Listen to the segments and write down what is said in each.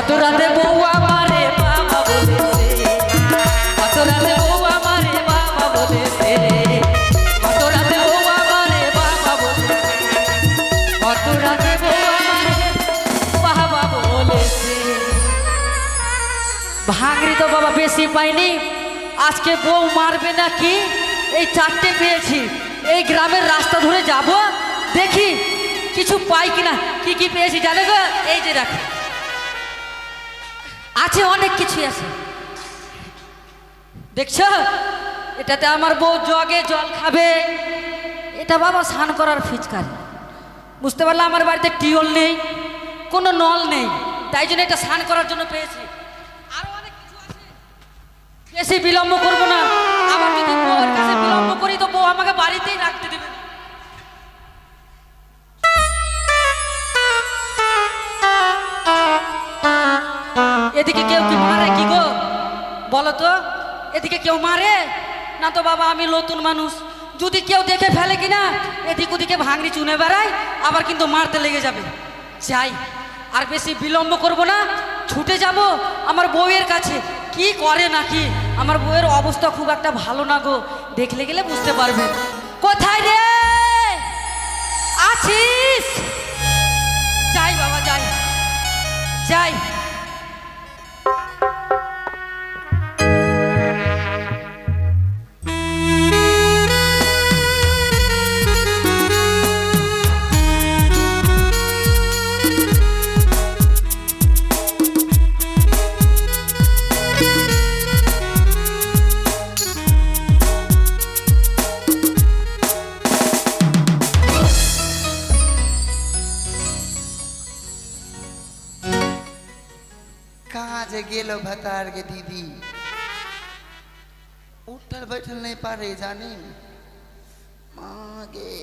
কত রাতে বউ আমারে বাবা বলেছে, কত রাতে বউ আমারে বাবা বলেছে, কত রাতে বউ আমারে বাবা বলেছে, কত রাতে বউ আমারে বাবা বলেছে। ভাঙড়ি তো বাবা বেশি পাইনি, আজকে বউ মারবে নাকি এই চারটে পেয়েছি। এই গ্রামের রাস্তা ধরে যাব, দেখি কিছু পাই কিনা। কি কি পেয়েছি জানো গো? এই যে রাখি আছে, অনেক কিছু আছে দেখছো। এটাতে আমার বউ জগে জল খাবে। এটা বাবা স্নান করার ফিচকারি। বুঝতে পারলাম আমার বাড়িতে টিউল নেই, কোনো নল নেই, তাই জন্য এটা স্নান করার জন্য পেয়েছি। আরো অনেক কিছু আছে, বেশি বিলম্ব করবো না। আবার যদি বউয়ের কাছে বিলম্ব করি তো বউ আমাকে বাড়িতেই রাখতে দেবে না। এদিকে কেউ কি মারে কি গো বলো তো? এদিকে কেউ মারে না তো বাবা, আমি নতুন মানুষ, যদি কেউ দেখে ফেলে কিনা এদিক ওদিকে ভাঙড়ি চুনে বেড়ায়, আবার কিন্তু মারতে লেগে যাবে। যাই, আর বেশি বিলম্ব করব না, ছুটে যাব আমার বউয়ের কাছে। কি করে নাকি, আমার বউয়ের অবস্থা খুব একটা ভালো না গো, দেখলে গেলে বুঝতে পারবে। কোথায় রে আছিস? যাই বাবা যাই যাই। कहाँ जे गेलो भतार के दीदी, उठल बैठल नहीं पारे जानी माँ गे।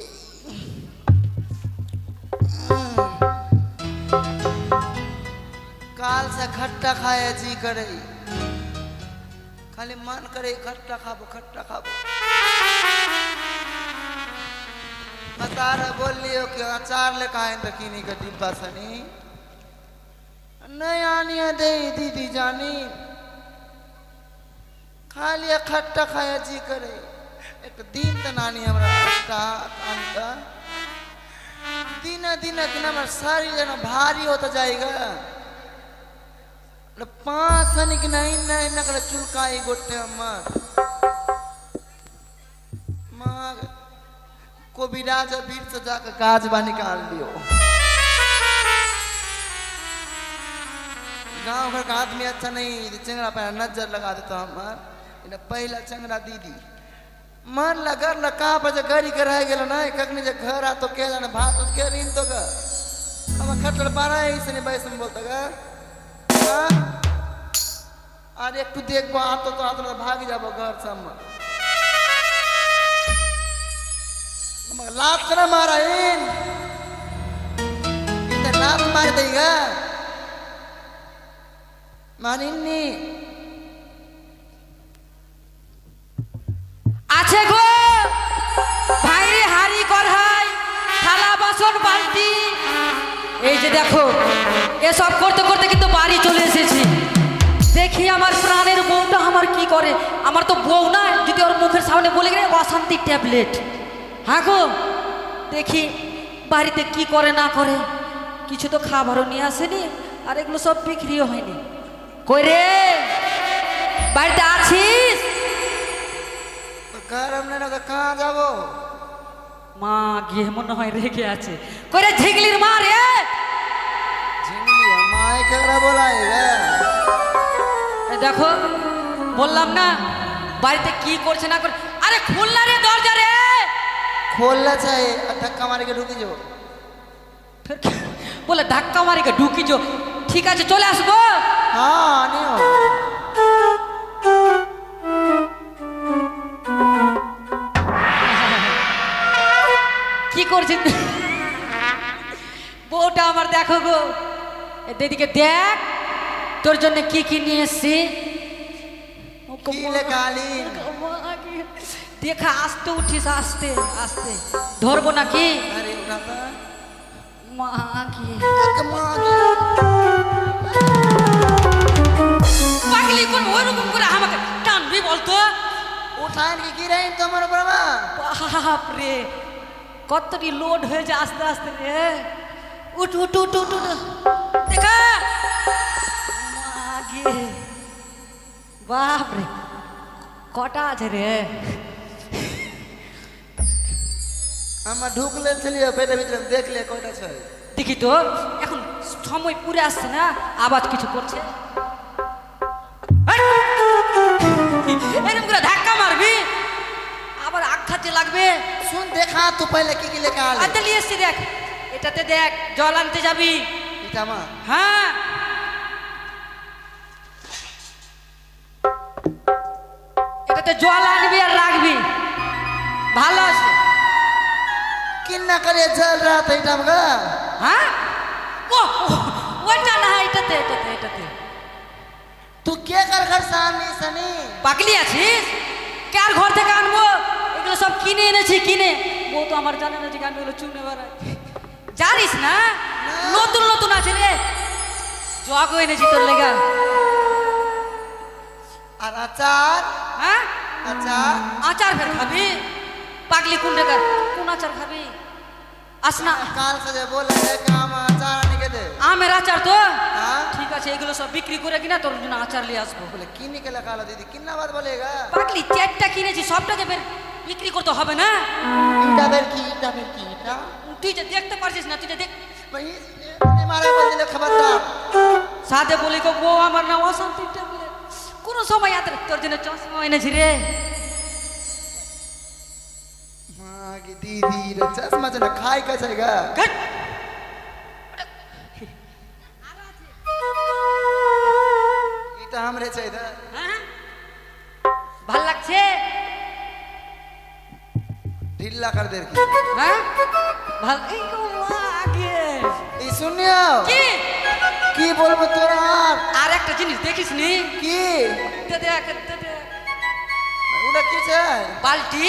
काल से खट्टा खाया जी करे, खाली मन करे खट्टा खाबो खट्टा खाबो। भतार बोल लियो कि अचार ले खाए रखीनी का डिब्बा सनी नहीं आनी है दे दीदी जानी, खाली खट्टा खाया जी करे। एक दिन तो नानी हमरा खट्टा अंता दिन दिन कि ना सारी जना भारी होता जाएगा। पांच सनी की नहीं नहीं नकल चुलकाई गोटे अमर माँ को विराज वीर से जाकर काजबा निकाल लियो। गांव घर का आदमी अच्छा नहीं, चंगड़ा पे नजर लगा देता हमार। पहला चंगड़ा दीदी मन लगर लका पर गरी कर रह गेलो ना, कखनी जे घर आ तो के जाने भात उस के रीन तो ग अब खटल पारा है इसने बैस में बोलता ग हां। और एक तू देख बा तो भाग जाबो घर सम लात कर मारा इन इतना लात मार देगा मानिनी আছে গো ভাইরে, হাড়ি কড়াই থালা বাসন বালতি, এই যে দেখো এসব করতে করতে কিন্তু বাড়ি চলে এসেছি। দেখি আমার প্রাণের বউটা আমার কি করে। আমার তো বউ না, যদি ওর মুখের সামনে বলে গেলে অশান্তি ট্যাবলেট। হ্যাঁ গো দেখি বাড়িতে কি করে না করে, কিছু তো খাবারও নিয়ে আসেনি, আর এগুলো সব বিক্রিও হয়নি। কই রে বাড়িতে আছিস? घर हमने ना कहाँ जाबो? মা গিয়ে মনে হয় রেখে আছে। কই রে ঝিগলির মা রে? झिंगली माय करा बोलाएगा। দেখো বললাম না বাড়িতে কি করছে না করে। আরে খুল না রে দরজা রে। खोलना चाहिए, धक्का मार के ढुकी जो। বলে ধাক্কা মারি কে ঢুকি যো। ঠিক আছে চলে আসবো। हाँ नहीं हो কি করছিস বউটা আমার? দেখো গো এদিকে দেখ তোর জন্য কি কি নিয়ে এসেছি। कीले काली দেখা আস্তে উঠিস, আস্তে আস্তে ধরবো নাকি? अरे उठाता মা কি माँ ওইরকম করে আমাকে টানবি বলতো? উঠান কি গিরাইন তোমার বাবা? বাপ রে, কতটি লোড হয়েছে আস্তে আস্তে রে। উঠ উঠ উঠ উঠ উঠ, দেখা মাগে। বাপ রে, কটা আছে রে? আমার ঢুকলে ছেলে পেটের ভিতরে দেখলে কয়টা ছয়। দেখি তো, এখন সময় পুরে আসছে না, আওয়াজ কিছু করছে। এরকম করে ধাক্কা মারবি, আবার আঘাতে লাগবে। শুন দেখা তো পহলে কি কি লেখা আছে। আচ্ছা নিয়ে এসছি, দেখ এটাতে, দেখ জল আনতে যাবি। এটা মা হ্যাঁ, এটাতে জল আনবি আর রাখবি, ভালো আছে। কিন্না করে জল রাত এটা আমগা। হ্যাঁ, ও ওইটা না, এটাতে এটাতে এটাতে। তুই কে কার ঘর সামনে সনি? পাগলি আছিস? কার ঘর থেকে আনবো? এগুলো সব কিনে এনেছি, কিনে। বউ তো আমার জানে না যে আমি এগুলো চুনে বেড়াই। জানিস না, নতুন নতুন আছে রে। জগ এনেছি তোর লেগা। আর আচার? হ্যাঁ, আচার আচার ফের খাবি? পাগলি কোন টাকা, কোন আচার খাবি? আস না, কাল সাজে বলে কাম আচার আনিকে দে। আমের আচার তো হ্যাঁ ঠিক আছে, এগুলো সব বিক্রি করে কিনা তোর জন্য আচার নিয়ে আসবো। বলে কিনি के लगा लो दीदी किन्ना बात बोलेगा। পাগলি, চারটা কিনেছি, সবটাকে ফের বিক্রি করতে হবে না? ইটা বের কি এটা তুই যে দেখতে পারছিস না, তুই যে দেখ। भाई ने मारे बोल दिले खबरदार। সাথে বলি গো, বউ আমার নাম অশান্তি ট্যাবলেট। কোন সময় তোর জন্য চশমা এনেছি রে। मां की दीदी रे चश्मा जना खाई का जाएगा। ঘট। इटा हमरे चाहिए। হ্যাঁ, ভাল লাগছে? ढीला कर दे की। হ্যাঁ, ভাল। এই গো লাগে। এই শুনিও কি কি বলবো তোরা? আর একটা জিনিস দেখিস নি? কি দে দেখ, দে দেখ। ওটা কি চাই? বালতি।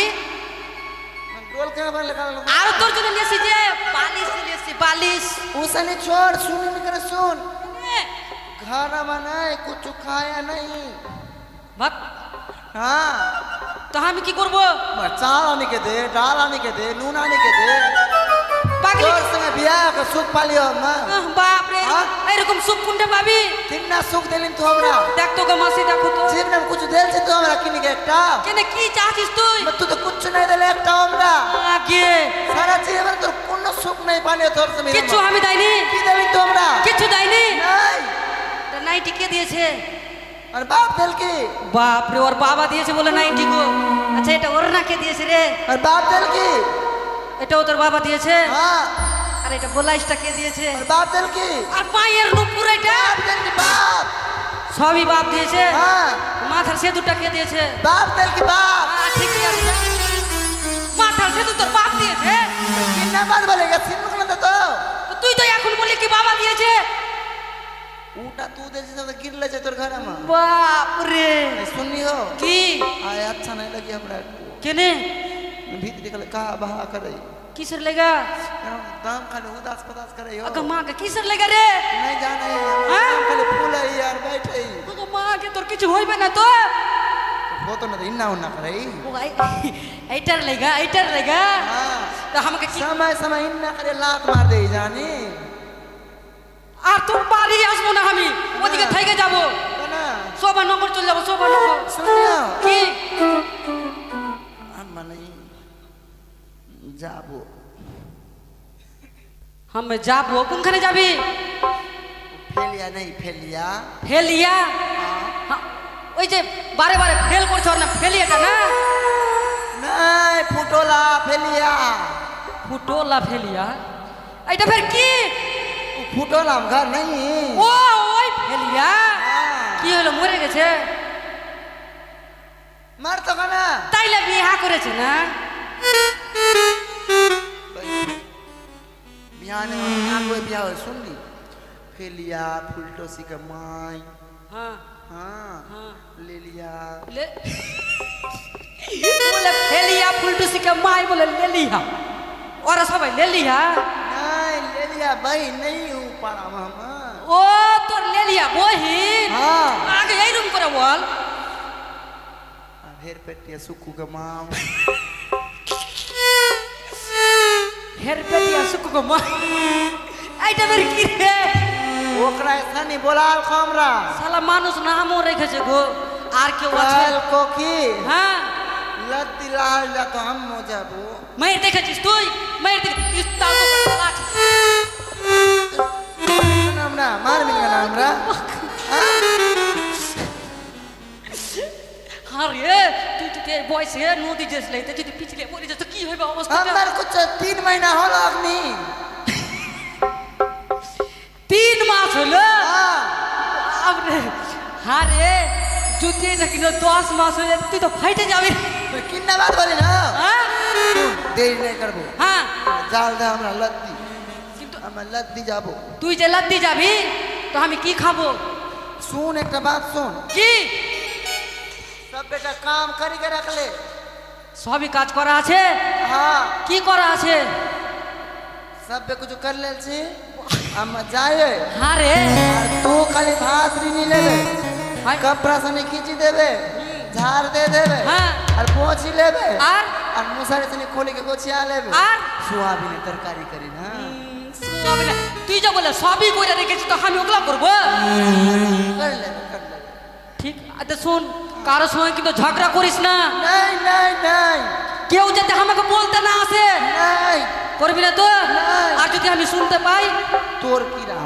গোল के बार लगा लो। আর তোর জন্য নিয়েছি যে বালিশ নিয়েছি, বালিশ। उसने छोड़ सुन नहीं करे सुन। এ, खाना बनाए कुछ खाया नहीं। ভাত। हाँ তো আমি কি করবো? चाल आने के दे दाल आने के दे नून आने के दे। পাগলি, তোর সঙ্গে বিয়া করে সুখ পালিও মা। বাপ রে, হ্যাঁ? এরকম সুখ কোনটা পাবি? কিন্না সুখ দিলিন তো আমরা। দেখ তো গো মাসি, দেখো তো। জীবনে কিছু দিয়েছে তো আমরা কিনি একটা। কেন কি চাচ্ছিস তুই? তুই তো কুছ নাই দিলে একটা আমরা। আগে সারা জীবন তোর কোনো সুখ নাই পালিও তোর সঙ্গে। কিচ্ছু আমি দেয়নি, কি দিলি তো আমরা? কিচ্ছু দেয়নি। নাই নাইটি কে দিয়েছে? আর বাপ দিল কি? বাপ রে, ওর বাবা দিয়েছে বলে নাইটি গো। আচ্ছা, এটা ওর না কে দিয়েছে রে? আর বাপ দিল কি? এটাও তোর বাবা দিয়েছে। হ্যাঁ আর এটা বোলাইসটা কে দিয়েছে? আর বাপ দিল কি? আর পায়ের নুপুর এটা বাপ দিল কি বাপ? সবই বাপ দিয়েছে। হ্যাঁ মাথার সেতুটা কে দিয়েছে? বাপ দিল কি বাপ? ঠিকই আছে। মাথার সেতু তোর বাপ দিয়েছে। কিন্না বাত বলেগা সিনমুখ না তো। তো তুই তো এখন বলি কি বাবা দিয়েছে? ওটা तू देसी सब गिरले जे तोर घर में। বাপ রে, सुननी हो কি आय अच्छा नहीं लगी हमरा কেনে भीतर निकल का बहा करे কিসের লেগা? दाम खाली उदास पदास करे हो আগে মাকে কিসের লেগা রে? नहीं जाने हाँ? खाली फूल है यार बैठे আগে মাকে তোর কিছু হইবে না তো? वो तो ना इन्ना उन्ना करे ও এইটার লেগা, এইটার লেগা। हां তো আমাকে কি समय समय इन्ना करे लात मार दे जानी আর তোর বাড়ি আসবো না, আমি ওদিকে থেকে যাব। ना শোভা নগর চলে যাবো, শোভা নগর। सुनियो কি अम्मा नहीं जाबो আমি যাবো? কোনখানে যাবি? फेलिया नहीं फेलिया ফেলিয়া? হ্যাঁ, ওই যে বারে বারে ফেল করছ না, ফেলিয়াটা না? नहीं फुटोला फेलिया ফুটোলা ফেলিয়া? এইটা ফের কি? फुटोला हम घर नहीं ও ওই ফেলিয়া। কি হলো, মরে গেছে? मार तो ना তাইলে বিয়ে করেছে না? बिहान आगो बिया हो सुन ली फेलिया फुलटोसी का माई হ্যাঁ हाँ হ্যাঁ ले लिया ले বলে ফেলিয়া ফুলটুসিকে মাই বলে লেলিহা। ওরা সবাই লেলিহা। नहीं ले लिया भाई नहीं हूँ पारा मामा ও তোর লেলিয়া বহিন হ্যাঁ আগে এইরকম করে বল হের পেটিয়া সুকু के माम হের পেটিয়া সুকু গো মা এইটা বের কি রে ओकरा ऐसा नहीं बोलाल हमरा শালা মানুষ নামও রেখেছে গো আর কেউ আছে कल को की হ্যাঁ लत्ती लाल जा तो हम हो जाबो মায়ের দেখেছিস তুই মায়ের দেখেছিস তাও তো লাঠ नाम ना मार मिल गया हमरा আরে তুই তো বয়সে নদী যেস লাইতে যদি পিছলে পড়ে যাস তো কি হবে অবস্থা हमर कुछ 3 महीना हो लगनी 3 মাস হলো हां আরে আরে যদি এটা কিনা 10 মাস হয়ে যায় তুই তো ফাইটে যাবি किन्ना बात बोले ना হ্যাঁ देरी नहीं करबो হ্যাঁ जाल दे हमरा लत्ती কিন্তু हम लत्ती जाबो তুই যে লাদ্দি যাবি তো আমি কি খাবো सुन एक बात सुन কি सब बेटा काम करी के रख ले সবই কাজ করা আছে हाँ কি করা আছে सब बे कुछ कर ले छी हम जाए আরে और तू खाली भात नहीं लेबे हाय। कपड़ा से नहीं खींची देबे झाड़ दे देबे हाँ। और पोंछी लेबे আর और मुसरे से नहीं खोली के गोछिया लेबे আর सोयाबीन तरकारी करी ना সবই না। তুই যা বলে সবই করে রেখেছি তো আমি ওগুলা করবো कर ले ঠিক আছে শুন কারো সঙ্গে কিন্তু ঝগড়া করিস না नहीं नहीं नहीं কেউ যাতে আমাকে বলতে না আসে नहीं করবি না তো না। আর যদি আমি শুনতে পাই तोर कीड़ा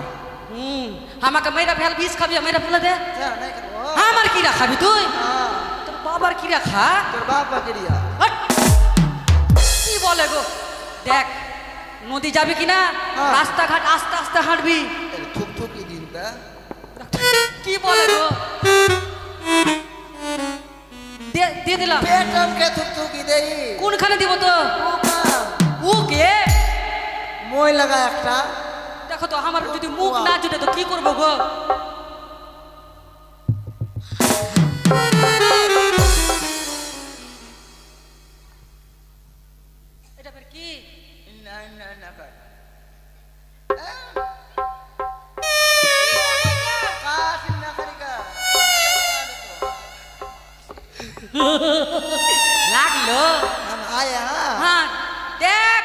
আমাকে মেয়েরা ফেল বিষ খাবি মেয়েরা ফেলে দে जा नहीं करबो আমার কিরা খাবি তুই हाँ তোর বাবার কিরা খা तोर बाप बकरिया হট! কি বলে গো দেখ নদী যাবি কিনা হ্যাঁ। রাস্তাঘাট আস্তে আস্তে হাঁটবি थुक थुक की दिन का কি বলে গো দিয়ে দিলাম पेटम के थुक थुक की देई কোনখানে দিব তো ও কে মই লাগা একটা দেখো তো আমার যদি মুখ না জুটে তো কি করবো গো এটা ফের কি না না না कर काश ना करेगा লাগলো हम आए हाँ হ্যাঁ দেখ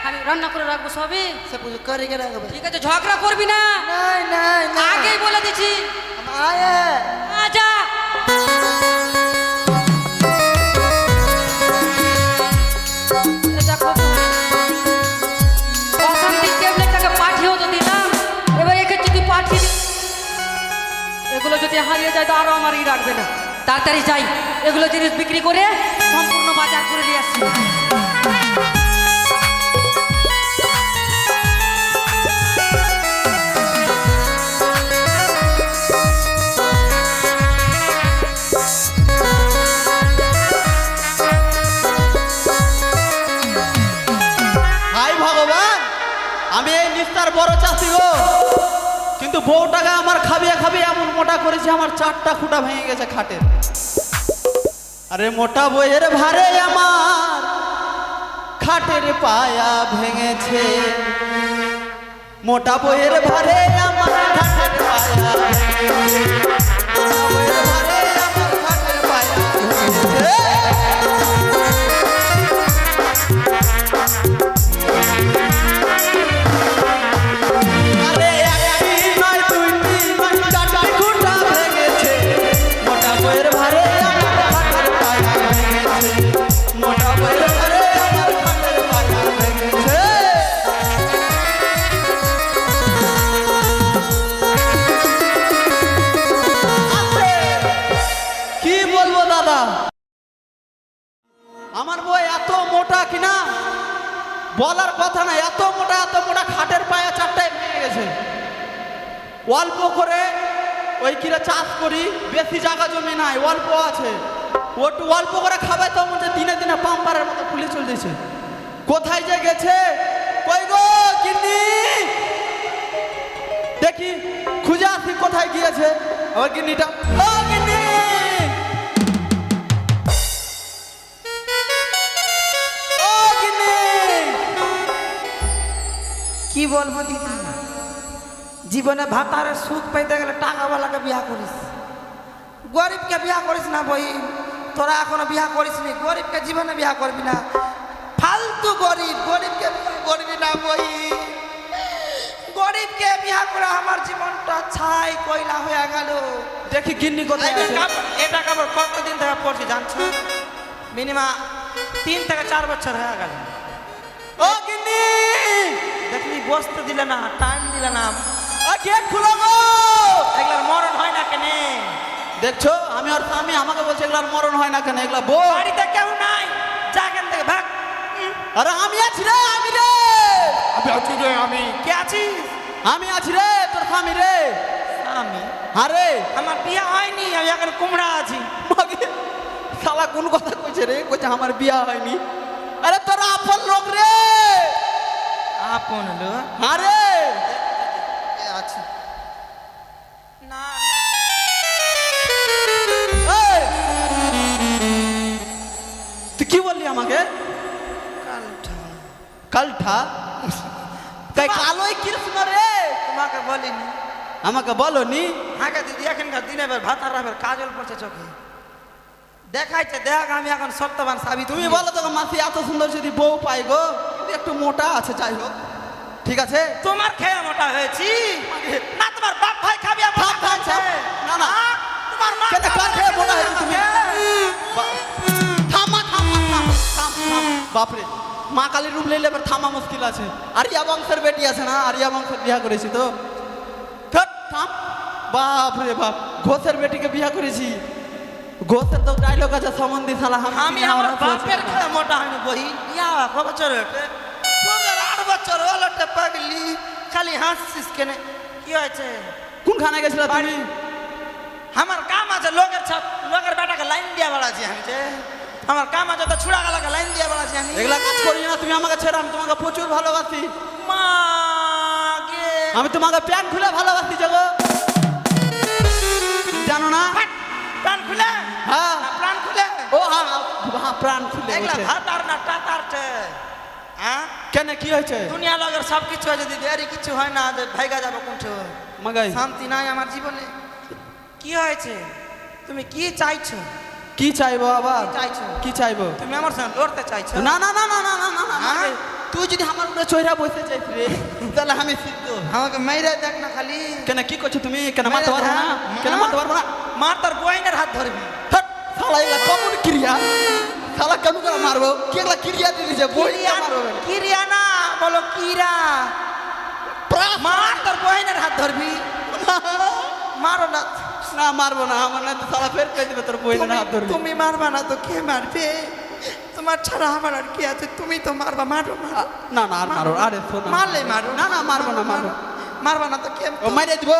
আমি রান্না করে রাখবো সবই सब कुछ करेंगे ना कभी ঠিক আছে ঝগড়া করবি না नहीं नहीं नहीं আগেই বলে দিছি हम आए আজা দেখো তো অশান্তি ট্যাবলেটটাকে পাঠিয়েও তো দিলাম এবার একে যদি পাঠিয়ে দিই এগুলো যদি হারিয়ে যায় তো আরো আমারই রাখবে না তাড়াতাড়ি যাই এগুলো জিনিস বিক্রি করে সম্পূর্ণ বাজার করে নিয়ে আসছি হাই ভগবান আমি এই নিস্তার বড় চাষি গো কিন্তু বউটাকে আমার খাবিয়ে খাবিয়ে এমন মোটা করেছে আমার 4টা খুঁটা ভেঙে গেছে খাটের আরে মোটা বইয়ের ভারে আমার খাটের পায়া ভেঙেছে মোটা বইয়ের ভারে আমার খাটের পায়া ভেঙেছে। মোটা বইয়ের ভারে আমার খাটের পায়া ভেঙেছে। আরে একটি নয় দুইটি নয় 4টি খুঁটা ভেঙেছে মোটা বইয়ের ভারে আমার খাটের পায়া ভেঙেছে মোটা বইয়ের ভারে আমার খাটের পায়া ভেঙেছে কি বলবো দাদা আমার বই এত মোটা কিনা বলার কথা না এত মোটা খাটের পায়া 4টায় ভেঙে গেছে অল্প করে ওই কিরা চাষ করি বেশি জায়গা জমি নাই অল্প আছে ওটু অল্প করে খাবে তো মনে দিনে দিনে পাম্পারের মতো ফুলে চলতেছে কোথায় যে গেছে কই গো কিন্নি দেখি খুঁজে আসি কোথায় গিয়েছে আবার কিন্নিটা ও কিন্নি ও কিন্নি কি বলবো দিদি জীবনে ভাতারে সুখ পাইতে গেলে টাকাওয়ালাকে বিয়া করিস, গরিবকে বিয়া করিস না বই। তোরা এখনো বিয়া করিস নি, গরিবকে জীবনে বিয়া করবি না। ফালতু গরিব, গরিবকে বিয়া করবি না বই। গরিবকে বিয়া করে আমার জীবনটা ছাই কয়লা হয়ে গেল। দেখি গিন্নি কোথায় আছে। এটা কাপড় কতদিন থেকে পড়ছি জানছো? মিনিমাম 3 থেকে 4 বছর হয়ে গেল। ও গিন্নি, দেখলি বসতে দিলে না, টাইম দিলে না। গেট খুলো গো। এগুলার মরণ হয় না কেনে? দেখছো আমি আর স্বামী আমাকে বলছে এগুলার মরণ হয় না কেন? এগুলা বউ। বাড়িতে কেউ নাই, যা এখান থেকে ভাগ। আরে আমি আছি রে, আমি রে, আমি আছি রে, আমি কে আছিস? আমি আছি রে, তোর স্বামী রে। আমি? আরে আমার বিয়ে হয়নি, আমি এখন কুমড়া আছি। মাগে শালা কোন কথা কইছে রে? কইছে আমার বিয়া হয়নি। আরে তোর আপন লোক রে। আপন লোক? আরে আছে না। এই, তুই কি বললি আমাকে? কালঠা? তাই কালোই কৃষ্ণ রে। তোমাকে বলিনি? আমাকে বলনি? আগে দিদি এখানকার দিনে ভাতার রাখবে, কাজল পড়ছে চোখে দেখাইছে। দেখ আমি এখন সত্যবান সাবি। তুমি বলো তো মাসি এত সুন্দর যদি বউ পাই গো, কিন্তু একটু মোটা আছে, যাই হোক ঠিক আছে। তোমার খেয়ে মোটা হয়েছি না? তোমার বাপ ভাই খাবি থাম, থাম, থাম। না, না। তোমার মা কেন কার খেয়ে মোটা হয়েছে তুমি? থামা, থামা, থাম, থাম, থাম। বাপরে, মা কালীর রূপ লইলে এবার থামা মুশকিল আছে। আরিয়া বংশের বেটি আছে না, আরিয়া বংশের বিয়া করেছি তো। ধ্যাৎ, থাম। বাপরে বাপ, ঘোষের বেটিকে বিয়া করেছি। ঘোষের তো ডায়লগ আছে, সম্বন্ধী শালা আমি আমার বাপের খেয়ে মোটা হয়নি বহি। ইয়া কত বছর হতে? 8 বছর হলতে পাগলি। খালি হাসছিস কেন? কি হয়েছে? কোনখানে গেছিল তুমি? আমার কাম আছে, লোকের বেটাকে লাইন দিয়া বেড়াচ্ছি আমি। যে আমার কাম আছে তো ছুড়া গেলাকে লাইন দিয়া বেড়াচ্ছি আমি। এগুলা কাজ করি না তুমি আমাকে ছেড়ে। আমি তোমাকে প্রচুর ভালোবাসি। মা গে আমি তোমাকে প্যান খুলে ভালোবাসি জগো, জানো না? প্রাণ খুলে? হ্যাঁ। না, প্রাণ খুলে? ও হ্যাঁ, হ্যাঁ, প্রাণ খুলে এগুলা বলছে। ভাত আর না টাতার টে। হ্যাঁ, কেন কি হয়েছে? দুনিয়া লগের সব কিছু হয়, যদি দেরি কিছু হয় না ভাইগা যাবো কোনটা। মাগাই শান্তি নাই আমার জীবনে। কি হয়েছে? তুমি কি চাইছো? কি চাইবো আবার? কি চাইছো? কি চাইবো? তুমি আমার সঙ্গে লড়তে চাইছো? না না না না না না না না, হ্যাঁ? মাগে, তুই যদি আমার উপরে চৈরা বসে চাইছ রে, তাহলে আমি সিদ্ধ। আমাকে মেরে দেখ না খালি। কেন কি করছো তুমি? কেন মারতে পারবো না? কেন মারতে পারবো না? মার তার বইনের হাত ধরবি। হাট, শালা এগুলা কেমন ক্রিয়া? শালা কেন করে মারবো? কি এগুলা ক্রিয়া দিয়ে দিছে? বই মারবো কেন? কিরিয়া না, বলো কিরা। মার তোর বহিনের হাত ধরবি। মারো না। না মারবো না, আমার না তো শালা ফের পেয়ে দিবে তোর বই না হাত ধরবি। তুমি মারবা না তো কে মারবে? তোমার ছাড়া আমার আর কি আছে? তুমি তো মারবা। মারো মারো। না না আর মারো, আরে শোনো। মারলে মারো। না না মারবো না, মারবো। মারবা না তো কে? ও মাইরে দিব।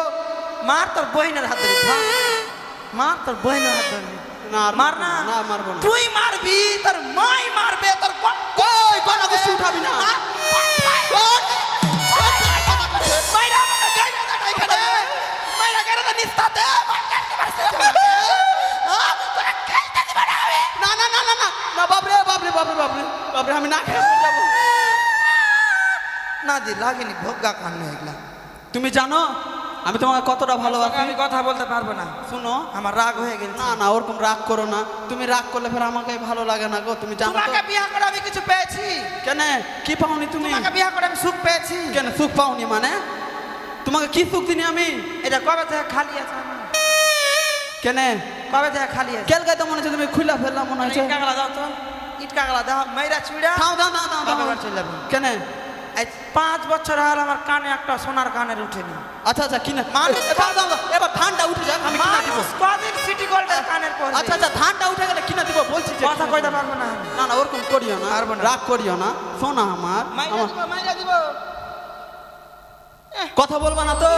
মার তোর বহিনের হাত ধরবি। মার তোর বহিনের হাত ধরবি। না আর মার না। না মারবো না। তুই মারবি, তোর মাই মারবে, তোর কই কোন কিছু উঠাবি না। কোন? মাইরা আমাকে গাইরা দে এখানে। মাইরা গাইরা দে নিস্তাতে। না না না না না না, বাপরে বাপরে বাপরে বাপরে বাপরে, আমি না খেয়ে মরে যাবো। না দি লাগেনি ভোগা কান্না এগুলা। তুমি জানো আমি তোমাকে কতটা ভালোবাসি? আমি কথা বলতে পারবো না। শুনো, আমার রাগ হয়ে গেছে। না না ওরকম রাগ করো না। তুমি রাগ করলে ফের আমাকে ভালো লাগে না গো, তুমি জানো তো। তোমাকে বিয়ে করে আমি কিছু পেয়েছি। কেন কি পাওনি তুমি? তোমাকে বিয়ে করে আমি সুখ পেয়েছি। কেন সুখ পাওনি মানে? তোমাকে কি সুখ দিনি আমি? এটা কবে থেকে খালি আছে আমার? কেন কবে থেকে খালি আছে? কেলকে তো মনে হচ্ছে তুমি খুলা ফেললাম মনে হচ্ছে। ইট কাগলা দাও তো। ইট কাগলা দাও, মাইরা চুড়া। দাও দাও দাও দাও বাবা দাও। বাড়ি চলে যাবো। কেন? এই 5 বছর আর আমার কানে একটা সোনার কানের উঠেনি। আচ্ছা আচ্ছা কিনা মানুষ- দাও দাও দাও, এবার ধানটা উঠে যাক, আমি কিনা দিব। মানুষ কদিন সিটি গোল্ডের কানের পরে। আচ্ছা আচ্ছা ধানটা উঠে গেলে কিনা দিব বলছি যে। কথা কইতে পারবো না। না না ওরকম করিও না, পারবো না। রাগ করিও না। শোনা আমার মাইরা আমার দিব, মাইরা দিব। কথা বলবা না তো?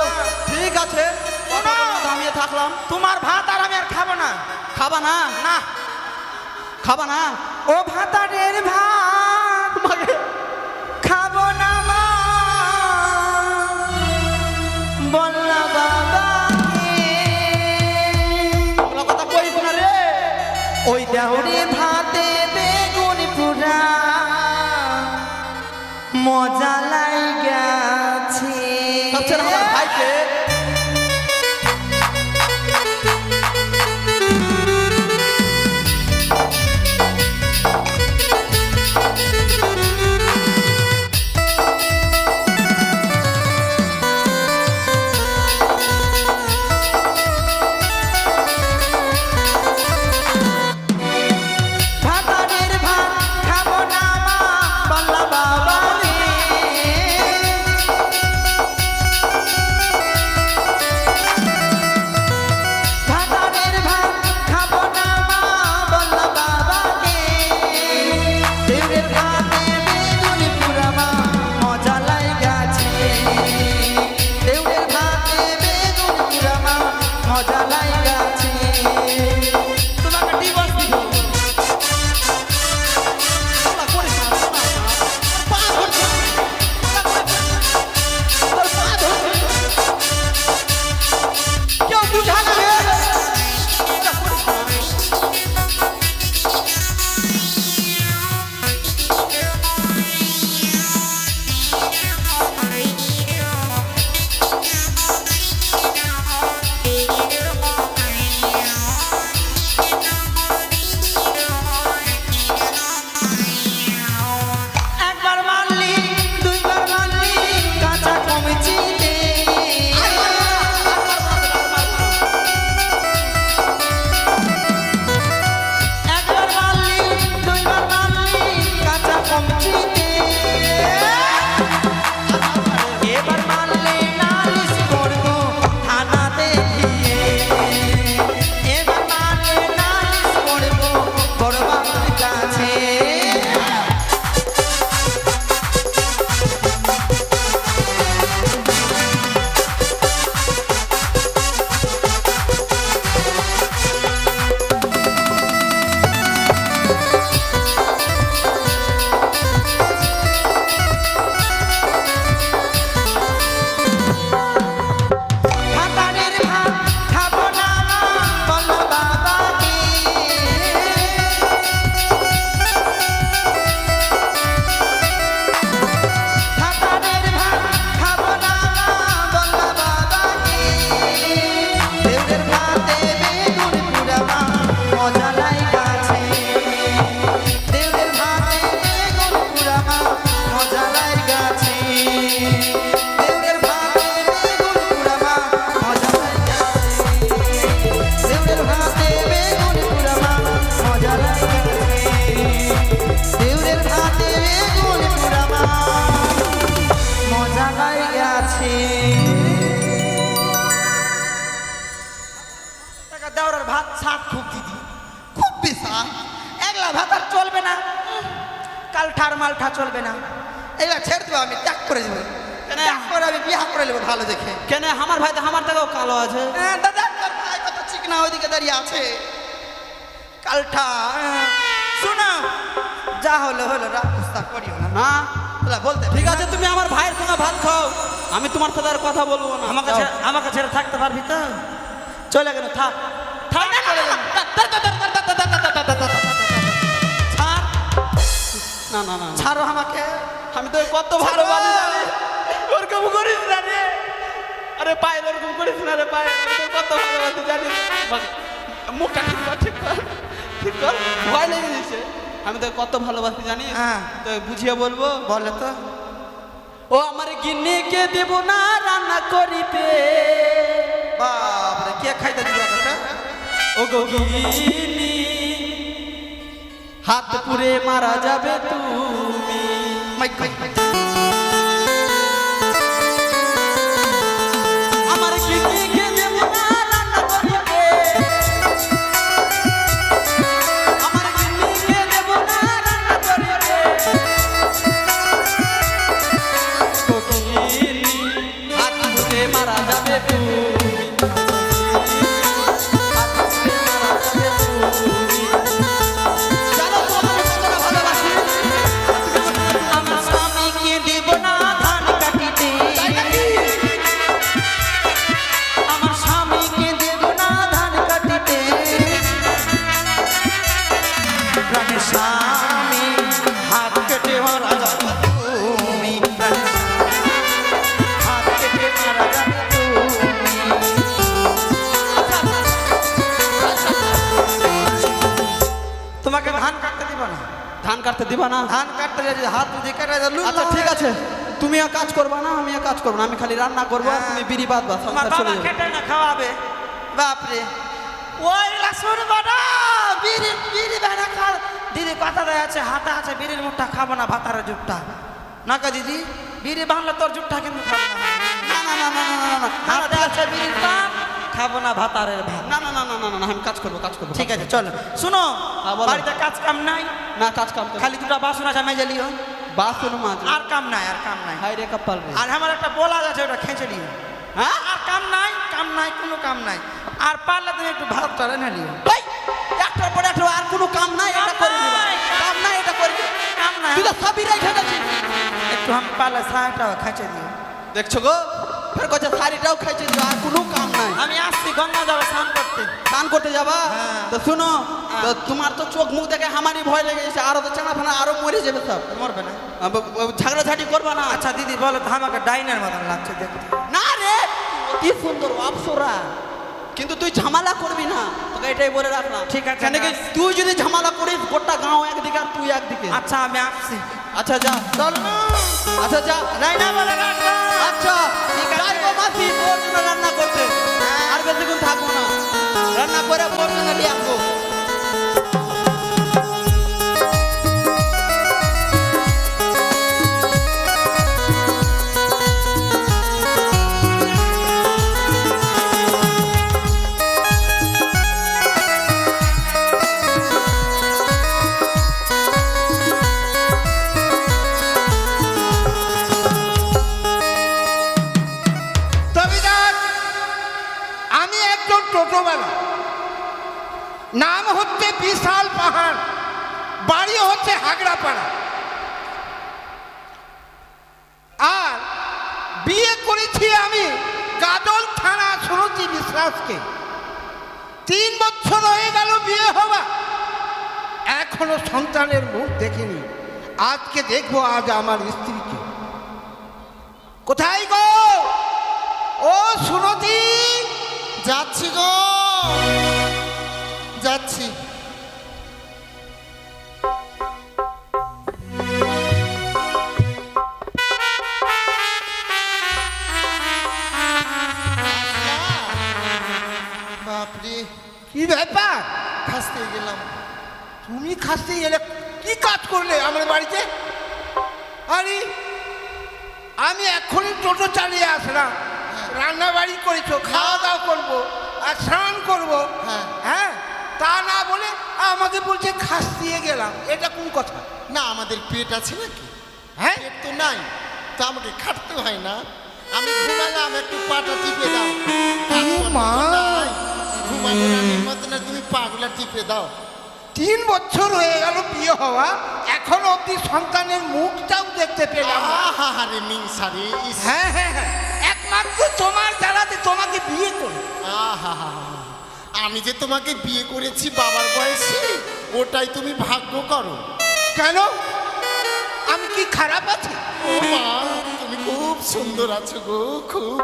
ঠিক আছে, কথা বলবো না, দামিয়ে থাকলাম। তোমার ভাত আর আমি আর খাবো না। খাবা না? না, খাবা না? ও ভাতারের ভাত মাগে, খাবো না মা, বললা বাবাকে। ওগুলা কথা কইব না রে। ওই দেহরে ভাতে বেগুন পুরা মজা লাইগাছে। সবচেয়ে আমার ভাইকে খুব দিদি, খুব বিশাল। একলা ভাত আর চলবে না, কালঠার মালঠা চলবে না। এবার ছেড়ে দেবো, আমি ত্যাগ করে দেবো। কেন? ত্যাগ করে আমি বিয়া করে নেবো ভালো দেখে। কেন আমার ভাই তো আমার থেকেও কালো আছে। হ্যাঁ, দাদা তোর ভাই কত চিকনা ওইদিকে দাঁড়িয়ে আছে, কালঠা। শোনো, যা হলো হলো, রাগ গুস্তা করিও না। না তোরা বলতে ঠিক আছে, তুমি আমার ভাইয়ের সঙ্গে ভাত খাও, আমি তোমার সাথে আর কথা বলবো না। আমাকে ছেড়ে থাকতে পারবি তো? চলে গেল, থাক থাক, চলে গেল। ছাড়, না না না, ছাড়ো আমাকে। আমি তো কত ভালোবাসি জানি, ওরকম করিস না রে। আরে পায়েল ওরকম করিস না রে পায়েল, আমি তো কত ভালোবাসি জানিস। মুখটা ঠিক কর, ঠিক কর, ঠিক কর, ভয় লেগে দিচ্ছে। আমি তো কত ভালোবাসি জানিস। হ্যাঁ। তো বুঝিয়ে বলবো? বলে তো। ও আমার গিন্নিকে দেব না রান্না করিতে, বাপরে, কে খাইতে দিবে একটা? ও গো গিন্নি হাত পুড়ে মারা যাবে তুমি। Mic mic mic. আমার গিন্নিকে দেব না রান্না করিতে, আমার গিন্নিকে দেব না রান্না করিতে, ও গিন্নি হাত পুড়ে মারা যাবে তুমি, হাত পুড়ে মারা যাবে তুমি। জানো তো আমি কতটা ভালোবাসি। আমার স্বামীকে দেব না ধান কাটিতে, আমার স্বামীকে দেব না ধান কাটিতে, প্রাণের স্বামী হাত কেটে মারা যাবে তুমি, প্রাণের স্বামী হাত কেটে মারা যাবে তুমি। তোমাকে ধান কাটতে দিব না, ধান কাটতে দিবা না? ধান কাটতে যদি হাত যদি কেটে যায়, লুল আচ্ছা না ঠিক হয়ে আছে, তুমিও কাজ করবা না আমিও কাজ করবো না, আমি খালি রান্না করবো আর তুমি বিড়ি বাদ বাস তোমার বাবা খেটে না খাওয়াবে। বাপরে, ওইলা শুনবো না, বিড়ি বিড়ি বেনা খা। দিদি কথা দেয় আছে, হাতা আছে, বিড়ির মুখটা খাবো না, ভাতারের জুটটা নাকা দিদি, বিড়ি বাংলা তোর জুটটা কিন্তু খাবো না। না না না না না না না হাতা দেয় আছে বিড়ির পান, খাবো না ভাতারের ভাত। না না না না না না আমি কাজ করবো কাজ করবো। ঠিক আছে চলো। শুনো, হ্যাঁ, বলো। বাড়িতে কাজ কাম নাই, না কাজ কাম খালি খালি দুটা বাসন আছে মেজে লিও, বাসন মাছ আর কাম নাই, আর কাম নাই। হাই রে কপাল রে। আর আমার একটা বলাজ আছে, ওটা খেঁচে লিও। হ্যাঁ আর কাম নাই, কাম নাই, কোনো কাম নাই। আর পারলে তুমি একটু ভাতটা রেনে লিও। ভাই একটার পর একটা আর কোনো কাম নাই, এটা করে নিবা। কাম নাই, এটা করে নিবা। কাম নাই, তুই তো সবই রেখে গেছিস। একটু আমি পারলে সাহাটাও খেঁচে দিও। দেখছো গো, ফের কচ্ছে শাড়িটাও খাইছে, আর কোনো কাম নাই। আমি আসছি গঙ্গা যাবো স্নান করতে। স্নান করতে যাবা? হ্যাঁ। তো শুনো, তো তোমার তো চোখ মুখ দেখে আমারই ভয় লেগে গেছে, আরো তো চানা ফানা আরো মরে যাবে সব। মরবে না? ঝগড়াঝাটি করবা না। আচ্ছা দিদি বলো তো, আমাকে ডাইনের মতন লাগছে দেখতে। না রে, কি সুন্দর অপসরা, কিন্তু তুই ঝামেলা করবি না, তোকে এটাই বলে রাখলাম। ঠিক আছে, কেন কি না। তুই যদি ঝামেলা করিস, গোটা গাঁও একদিকে আর তুই একদিকে। আচ্ছা আমি আসছি। আচ্ছা যা, চলো। আচ্ছা যা। ডাইনা বলে রাখো। আচ্ছা ঠিক আছে। যাইবো মাসি তোর জন্য রান্না করতে, আর বেশিক্ষণ থাকবো না, রান্না করে তোর জন্য নিয়ে আসবো। জমিদার, আমি একজন টোটোওয়ালা, নাম হচ্ছে বিশাল পাহাড়, বাড়ি হচ্ছে হাগড়াপাড়া, আর বিয়ে করেছি আমি গাজল থানা সুরজি বিশ্বাসকে। 3 বছর হয়ে গেল বিয়ে হওয়া, এখনো সন্তানের মুখ দেখিনি। আজকে দেখবো আজ আমার স্ত্রীকে। কোথায় গো? ও সুরজি, যাচ্ছি গো, যাচ্ছি। বাপরে, কি ব্যাপার? খাসতে গেলাম। তুমি খাসতে এলে কি কাজ করলে আমার বাড়িতে? আরে আমি এখনই টোটো চালিয়ে আসলাম, রান্না বাড়ি করেছো, খাওয়া দাওয়া করবো আর স্নান করবো। হ্যাঁ। হ্যাঁ, তা না বলে আমাকে বলছে খাস দিয়ে গেলাম, এটা কোন কথা? না আমাদের পেট আছে নাকি? হ্যাঁ পেট তো নাই, তো আমাকে খাটতে হয় না। আমি ঘুমালাম, একটু পাটা টিপে দাও। মা। ঘুমাবো রানীর মতো না, তুমি পাগুলা টিপে দাও। 3 বছর হয়ে গেল বিয়ে হওয়া, এখন অবধি সন্তানের মুখটাও দেখতে পেলাম না। আহারে মিংসারে, ইস। হ্যাঁ হ্যাঁ হ্যাঁ, একমাত্র তোমার জ্বালাতে তোমাকে বিয়ে করি। আহা, আমি যে তোমাকে বিয়ে করেছি বাবার বয়সে, ওটাই তুমি ভাগ্য করো। কেন? আমি কি খারাপ আছি? ও মা, তুমি খুব সুন্দর আছো গো, খুব।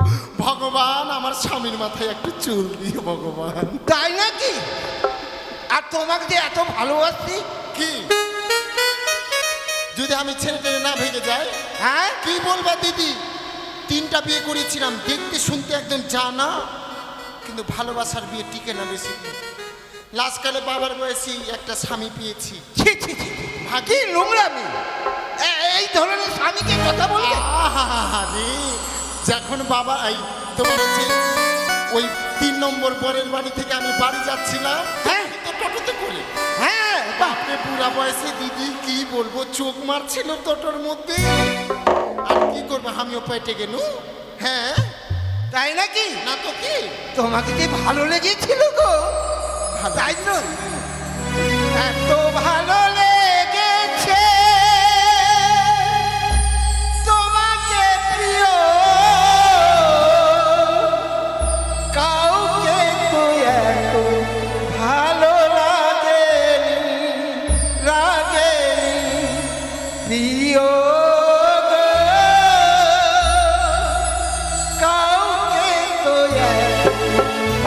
ভগবান আমার স্বামীর মাথায় একটু চুল দিও ভগবান। তাই নাকি? আর তোমাকে যে এত ভালোবাসি। কি যদি আমি ছেড়ে টেনে না ভেঙে যাই? হ্যাঁ কি বলবা দিদি, 3টা বিয়ে করেছিলাম, দেখতে শুনতে একদম জানা, কিন্তু ভালোবাসার বিয়ে টিকে না বেশি দিন। লাস্টকালে বাবার বয়সী একটা স্বামী পেয়েছি। ছি ছি ছি, কি নোংরামি! এই ধরনের স্বামীকে কথা বলবে? আহারে, যখন বাবা এই তোমার হচ্ছে ওই 3 নম্বর বরের বাড়ি থেকে আমি বাড়ি যাচ্ছিলাম, হ্যাঁ। তো টোটোতে করে, হ্যাঁ বাপরে বুড়া বয়সে দিদি কি বলবো, চোখ মারছিল টোটোর মধ্যে। আর কি করবো, আমিও পেটে গেলু। হ্যাঁ তাই নাকি? না তো কি, তোমাকে যে ভালো লেগেছিল গো, তাই তো এত ভালো লেগেছে তোমাকে প্রিয়, কাউকে তো এত ভালো লাগেনি, প্রিয় গো, কাউকে তো এত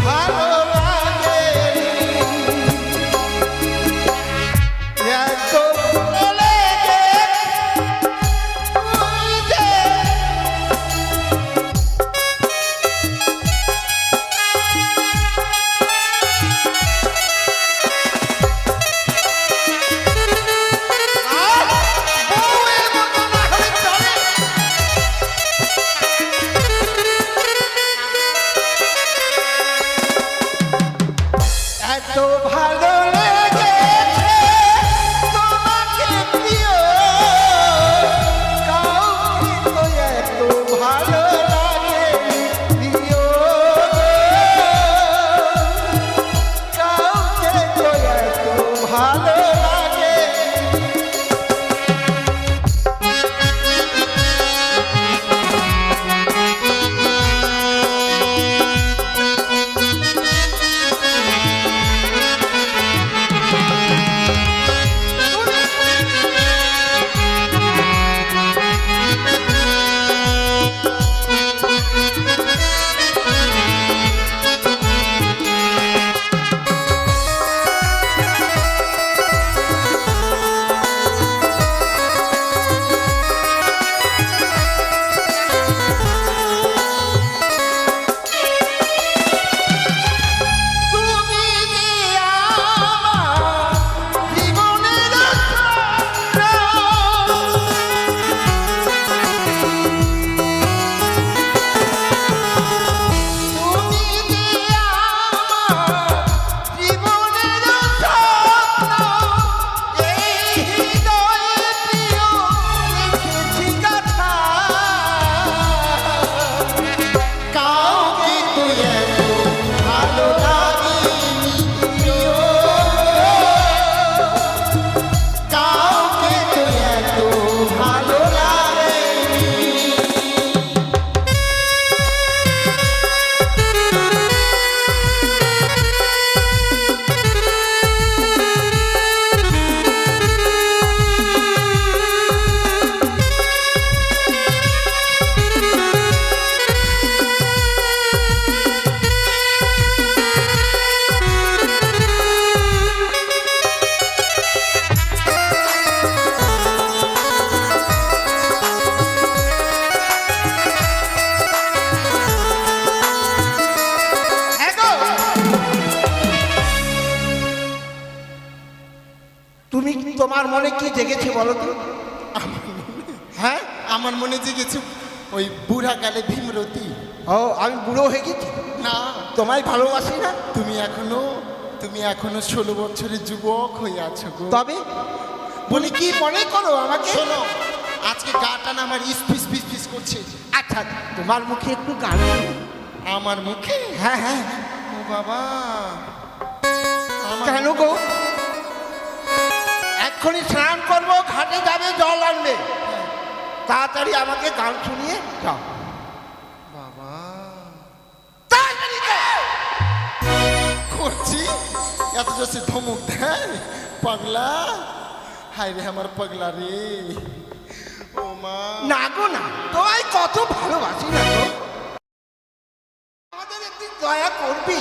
ভালো লাগেনি, এত ভালো লেগে তুমি যে বউয়ের মতো না হলে চলে। এত ভালো লেগেছে তোমাকে প্রিয়, কাউকে তো এত ভালো লাগেনি, প্রিয় গো, কাউকে তো এত ভালো লাগেনি। তুমি যে আমার জীবনের স্বপ্ন, তুমি যে আমার জীবনের স্বপ্ন, এই হৃদয়ে প্রিয় লিখেছি কথা, কাউকে তো এত ভালো লাগেনি, প্রিয়, কাউকে তো এত ভালো লাগেনি। হ্যাঁ গো। তুমি তোমার মনে কি জেগেছে বলো তো? হ্যাঁ আমার মনে জেগেছে ওই বুড়াকালে ভীমরতি। ও, আমি বুড়ো হয়ে গেছি, না, তোমায় ভালোবাসি না। তুমি এখনো তুমি এখনো 16 বছরের যুবক হয়ে আছো গো। তবে বলি কি মনে করো আমাকে? শোনো, আজকে গাটা না আমার ইস ফিস করছে। আচ্ছা তোমার মুখে একটু গান শুনি। আমার মুখে? হ্যাঁ হ্যাঁ। ও বাবা, আমার কেন গো? এক্ষুনি স্নান করবো, ঘাটে যাবে, জল আনবে, তাড়াতাড়ি আমাকে গান শুনিয়ে যাও। বাবা তাড়াতাড়ি যাও। করছি, এত জোরে ধমক দেয় পাগলা। হায় রে আমার পাগলা রে। ও মা, না গো না, তোমায় কত ভালোবাসি না গো। আমাদের একদিন দয়া করবি,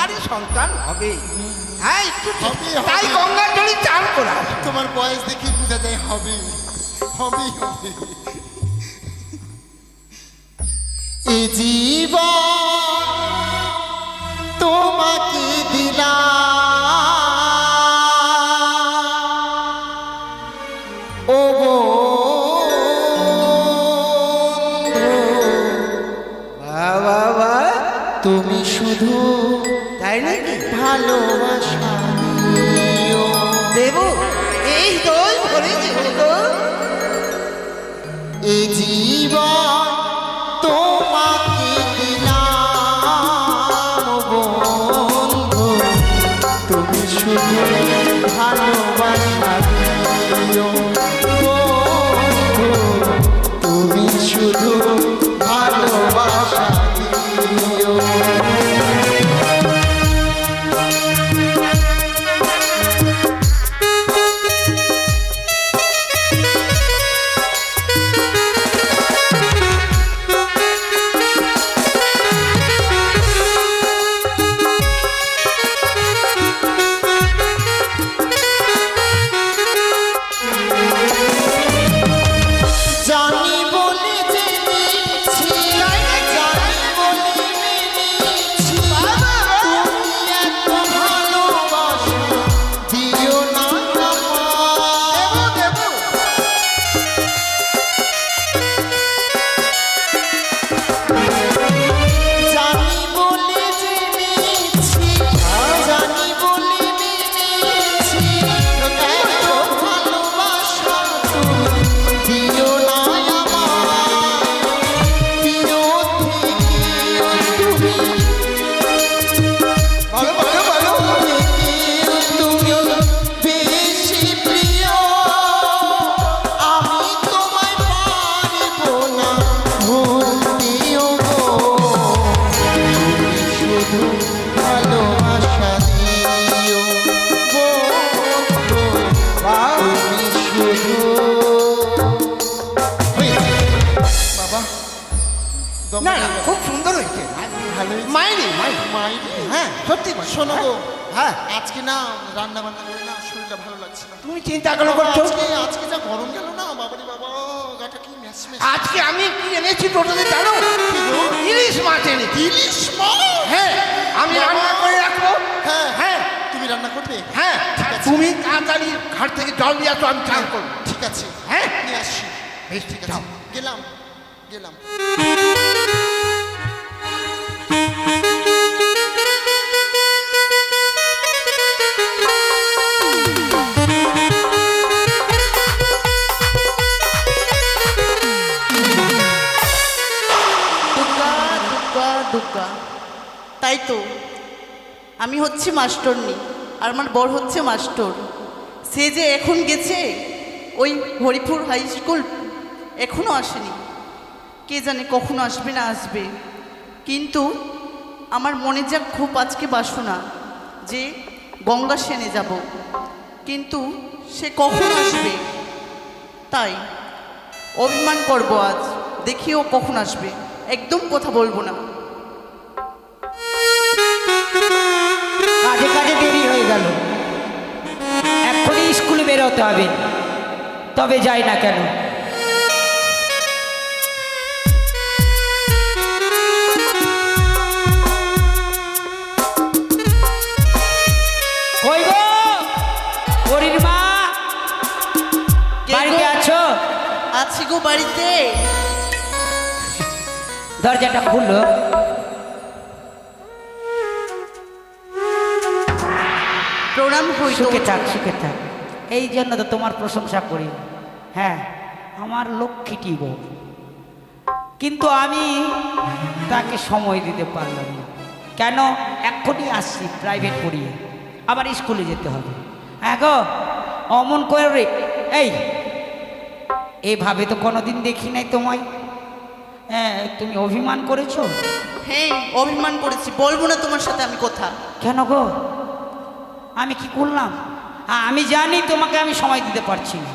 আরে সন্তান হবে। হ্যাঁ একটু হবে, তাই হবে। গঙ্গার জলে চান করা। তোমার বয়স দেখি বোঝা যায় হবে হবে হবে। এ জীবন তোমাকে দিলাম ও বাবা তুমি শুধু তাই নাকি? ভালোবাসা দিও। দেব এই দই ভরে দেব গো। এ জীবন তোমাকে দিলাম বন্ধু, তুমি শুধু ভালোবাসা দিও বন্ধু, তুমি শুধু ভালোবাসা দিও। জানি বলে জেনেছি, জানি বলে মেনেছি, তুমি এত ভালোবাসা দিও না আমায়। জানি বলে জেনেছি, জানি বলে মেনেছি, এত ভালোবাসা তুমি দিও না আমায়। প্রিয় থেকেও তুমি, থেকেও তুমি বেশি প্রিয়, আমি তোমায় পারব না ভুলতেও গো। তুমি শুধু ভালোবাসা দিও বন্ধু, তুমি শুধু। বাবা না না, খুব সুন্দর হয়েছে। ভালো মাইরি মাইরি। হ্যাঁ সত্যি মাইরি। শোনো গো, হ্যাঁ আজকে না রান্না বান্না করে না শরীরটা ভালো লাগছে না। তুমি চিন্তা কেন বাবা, করছো? আজকে যা গরম গেল না বাবারে বাবা, গাটা কি ম্যাচ ম্যাচ। আজকে আমি কি এনেছি টোটালি জানো? ইলিশ মাছ এনেছি। ইলিশ মাছ? হ্যাঁ আমি বাবা। রান্না করে রাখবো। হ্যাঁ হ্যাঁ তুমি রান্না করবে? হ্যাঁ ঠিক আছে। তুমি তাড়াতাড়ি ঘাট থেকে জল নিয়ে আসো, আমি চান করবো। ঠিক আছে, হ্যাঁ নিয়ে আসছি। বেশ ঠিক যাও। আছে, গেলাম গেলাম। দুগ্গা দুগ্গা দুগ্গা। তাই তো আমি হচ্ছি মাস্টারনি, আর আমার বর হচ্ছে মাস্টার। সে যে এখন গেছে ওই হরিপুর হাই স্কুল, এখনো আসেনি। কে জানে কখনো আসবে না আসবে। কিন্তু আমার মনে যা খুব আজকে বাসনা যে গঙ্গা সেনে যাব, কিন্তু সে কখন আসবে। তাই অভিমান করব আজ, দেখি ও কখন আসবে। একদম কথা বলবো না। কাজে কাজে দেরি হয়ে গেল, এক্ষুনি স্কুলে বেরোতে হবে, তবে যাই না কেন। কই গো পরীর মা, কে বাড়িতে গো? আছো? আছি গো বাড়িতে। দরজাটা খুললো। প্রণাম হইতো। সুখে থাক, সুখে থাক। এই জন্য তো তোমার প্রশংসা করি। হ্যাঁ, আমার লক্ষ্মীটি বউ, কিন্তু আমি তাকে সময় দিতে পারলাম না। কেন? এক্ষুনি আসছি প্রাইভেট পড়িয়ে, আবার স্কুলে যেতে হবে। হ্যাঁ গো, অমন করে রে। এইভাবে তো কোনোদিন দেখি নাই তোমায়। হ্যাঁ, তুমি অভিমান করেছো। হ্যাঁ, অভিমান করেছি, বলবো না তোমার সাথে আমি কথা। কেন গো? আমি কি করলাম? আমি জানি তোমাকে আমি সময় দিতে পারছি না।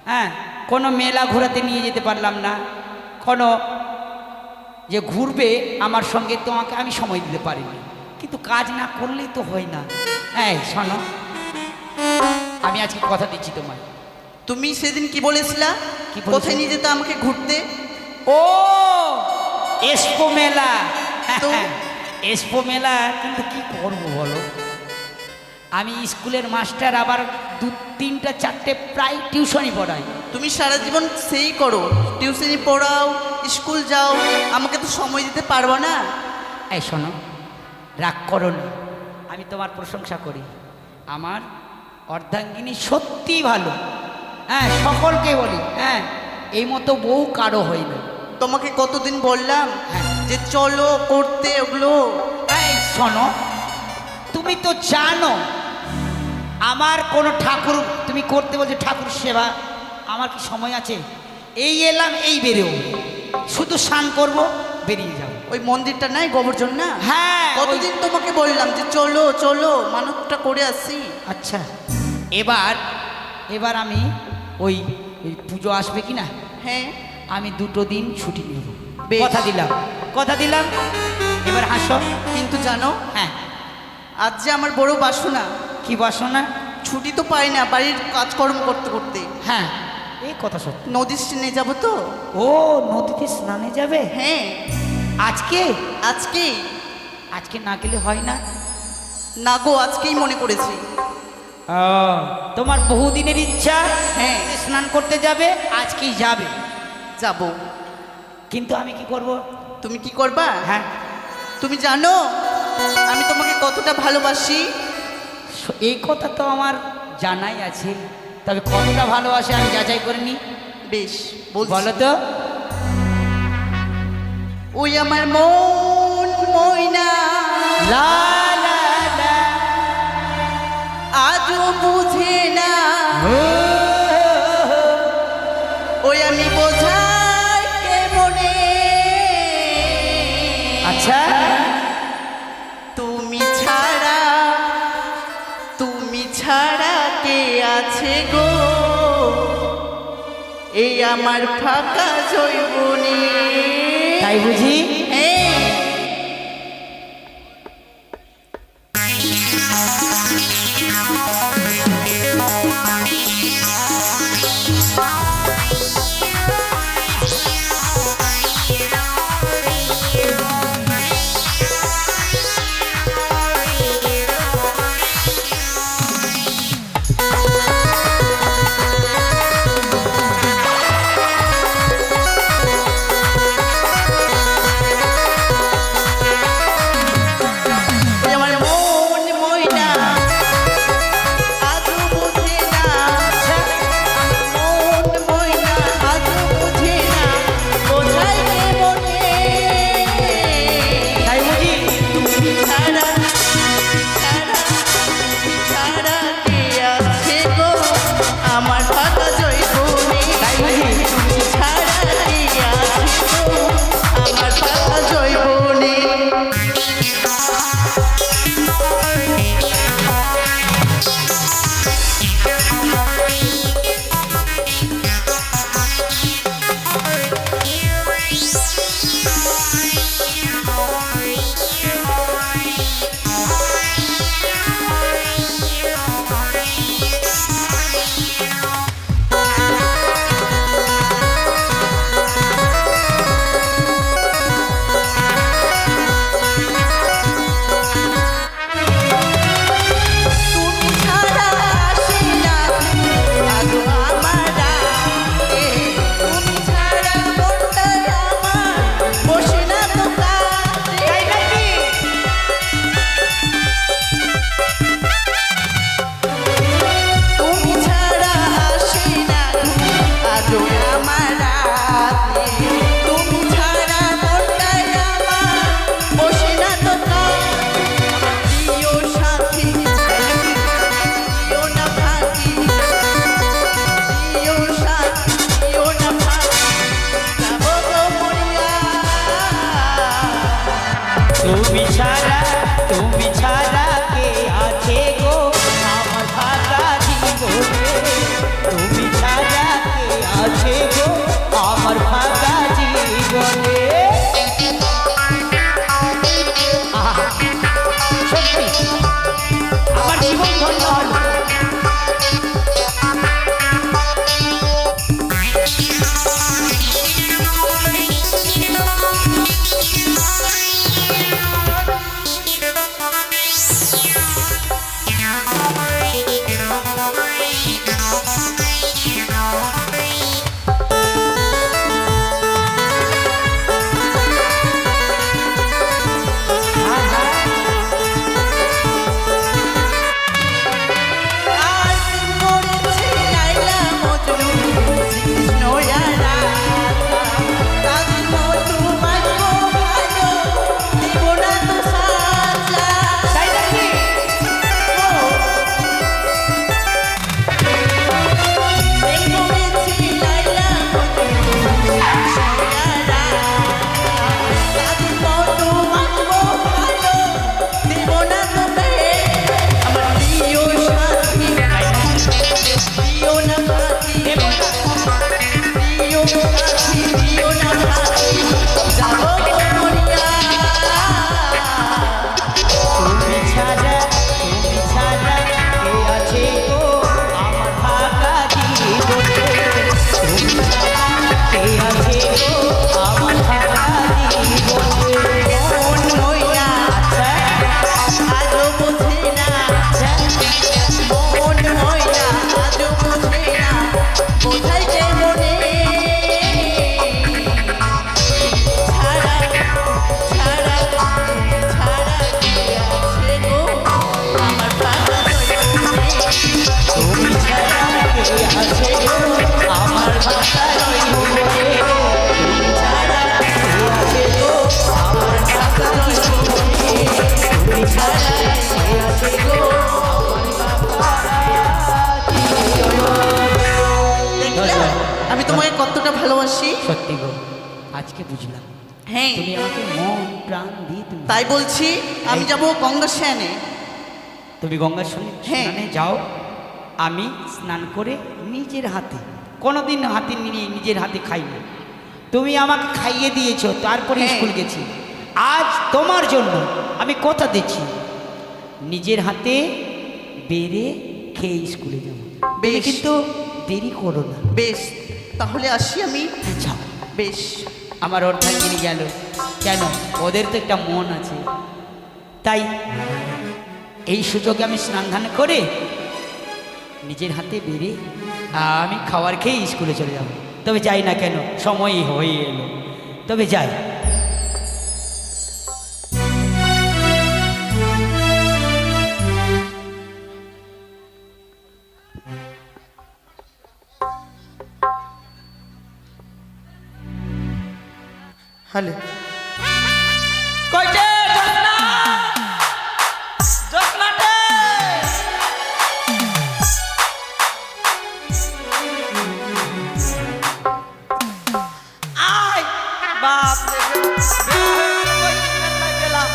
হ্যাঁ, কোনো মেলা ঘোরাতে নিয়ে যেতে পারলাম না, কোনো যে ঘুরবে আমার সঙ্গে তোমাকে আমি সময় দিতে পারিনি। কিন্তু কাজ না করলেই তো হয় না। এই শোনো, আমি আজকে কথা দিচ্ছি তোমায়। তুমি সেদিন কি বলেছিলা? কি বলেছি? কোথায় নিয়ে যেতে আমাকে ঘুরতে? ও এক্সপো মেলা। তো? এক্সপো মেলা, কিন্তু কি করবো বলো, আমি স্কুলের মাস্টার, আবার 2, 3, 4টে প্রায় টিউশনই পড়াই। তুমি সারা জীবন সেই করো, টিউশনি পড়াও, স্কুল যাও, আমাকে তো সময় দিতে পারবো না। এই শোনো, রাগ করো না, আমি তোমার প্রশংসা করি। আমার অর্ধাঙ্গিনী সত্যি ভালো। হ্যাঁ, সকলকে বলি, হ্যাঁ, এই মতো বউ কারো হয় না। তোমাকে কতদিন বললাম হ্যাঁ। যে চলো করতে ওগুলো। এই শোনো, তুমি তো জানো আমার কোনো ঠাকুর, তুমি করতে বলছো ঠাকুর সেবা, আমার কি সময় আছে? এই এলাম, এই বেরোও, শুধু স্নান করব, বেরিয়ে যাবো। ওই মন্দিরটা নাই গোবর্ধন না? হ্যাঁ, কতদিন তোমাকে বললাম যে চলো চলো, মানবটা করে আসি। আচ্ছা, এবার আমি ওই পুজো আসবে কি না, হ্যাঁ, আমি 2 দিন ছুটি নেব। বেশ। কথা দিলাম, কথা দিলাম। এবার হাসো। কিন্তু জানো, হ্যাঁ, আজ যে আমার বড় বাসনা, কি বাসনা? ছুটি তো পাই না বাড়ির কাজকর্ম করতে করতে। হ্যাঁ, এই কথা সত্যি। নদীর স্টেনে যাবো তো। ও, নদীতে স্নানে যাবে? হ্যাঁ, আজকে? আজকেই। আজকে না গেলে হয় না? না গো, আজকেই মনে করেছি। ও, তোমার বহুদিনের ইচ্ছা। হ্যাঁ। স্নান করতে যাবে, আজকেই যাবে। যাব। কিন্তু আমি কি করব? তুমি কি করবা? হ্যাঁ, তুমি জানো আমি তোমাকে কতটা ভালোবাসি। এই কথা তো আমার জানাই আছে, তবে কতটা ভালোবাসে আমি যাচাই করে নি। বেশ, বলছি। বলো তো। ওই আমার মন ময়না লা লা লা, আজও বুঝে না, ও, ওই আমি বোঝাই কেমনে। আচ্ছা, তুমি ছাড়া কে আছে গো এই আমার ফাঁকা জৈবনে। তাই বুঝি? হ্যাঁ, কাশি দিও না ফাঁকি, যাবো গো মরিয়া। তুমি ছাড়া কে আছে গো আমার ফাঁকা জীবনে? তুমি ছাড়া কে আছে গো আমার ফাঁকা জীবনে? মন মইরা আজও বোঝে না, মন মইরা আজও বোঝে না, বোঝাই কে মনে? ছাড়া ছাড়া ছাড়া কে আছে গো আমার ফাঁকা জীবনে? তুমি ছাড়া কে আছে গো আমার ফাঁকা জীবনে? তুমি ছাড়া কে আছে গো আমার ফাঁকা জীবনে? তুমি ছাড়া কে আছে গো দেখলে আমি তোমাকে কতটা ভালোবাসি। সত্যি গো, আজকে বুঝলাম হ্যাঁ তুমি আমাকে মন প্রাণ দিয়ে তুমি তাই বলছি আমি যাব গঙ্গা স্নানে। তুমি গঙ্গা হ্যাঁ। স্নানে যাও, আমি স্নান করে নিজের হাতে, কোনোদিন হাতে নিয়ে নিজের হাতে খাইনি, তুমি আমাকে খাইয়ে দিয়েছো, তারপরে হ্যাঁ। স্কুল গেছি। আজ তোমার জন্য আমি কথা দিচ্ছি, নিজের হাতে বেড়ে খেয়ে স্কুলে যাব। তুমি বেশ। কিন্তু দেরি করো না। বেশ তাহলে আসি আমি। যাও। বেশ আমার অর্ধাঙ্গিনী গেল কেন? ওদের তো একটা মন আছে, তাই এই সুযোগে আমি স্নান ধান করে নিজের হাতে বেড়ে আমি খাবার খেয়ে স্কুলে চলে যাব। তবে যাই না কেন, সময় হয়ে এলো, তবে যাই। হ্যালো কইটে জোৎস্না, জোৎস্নাটে। আয় বাপ রে, গেলাম।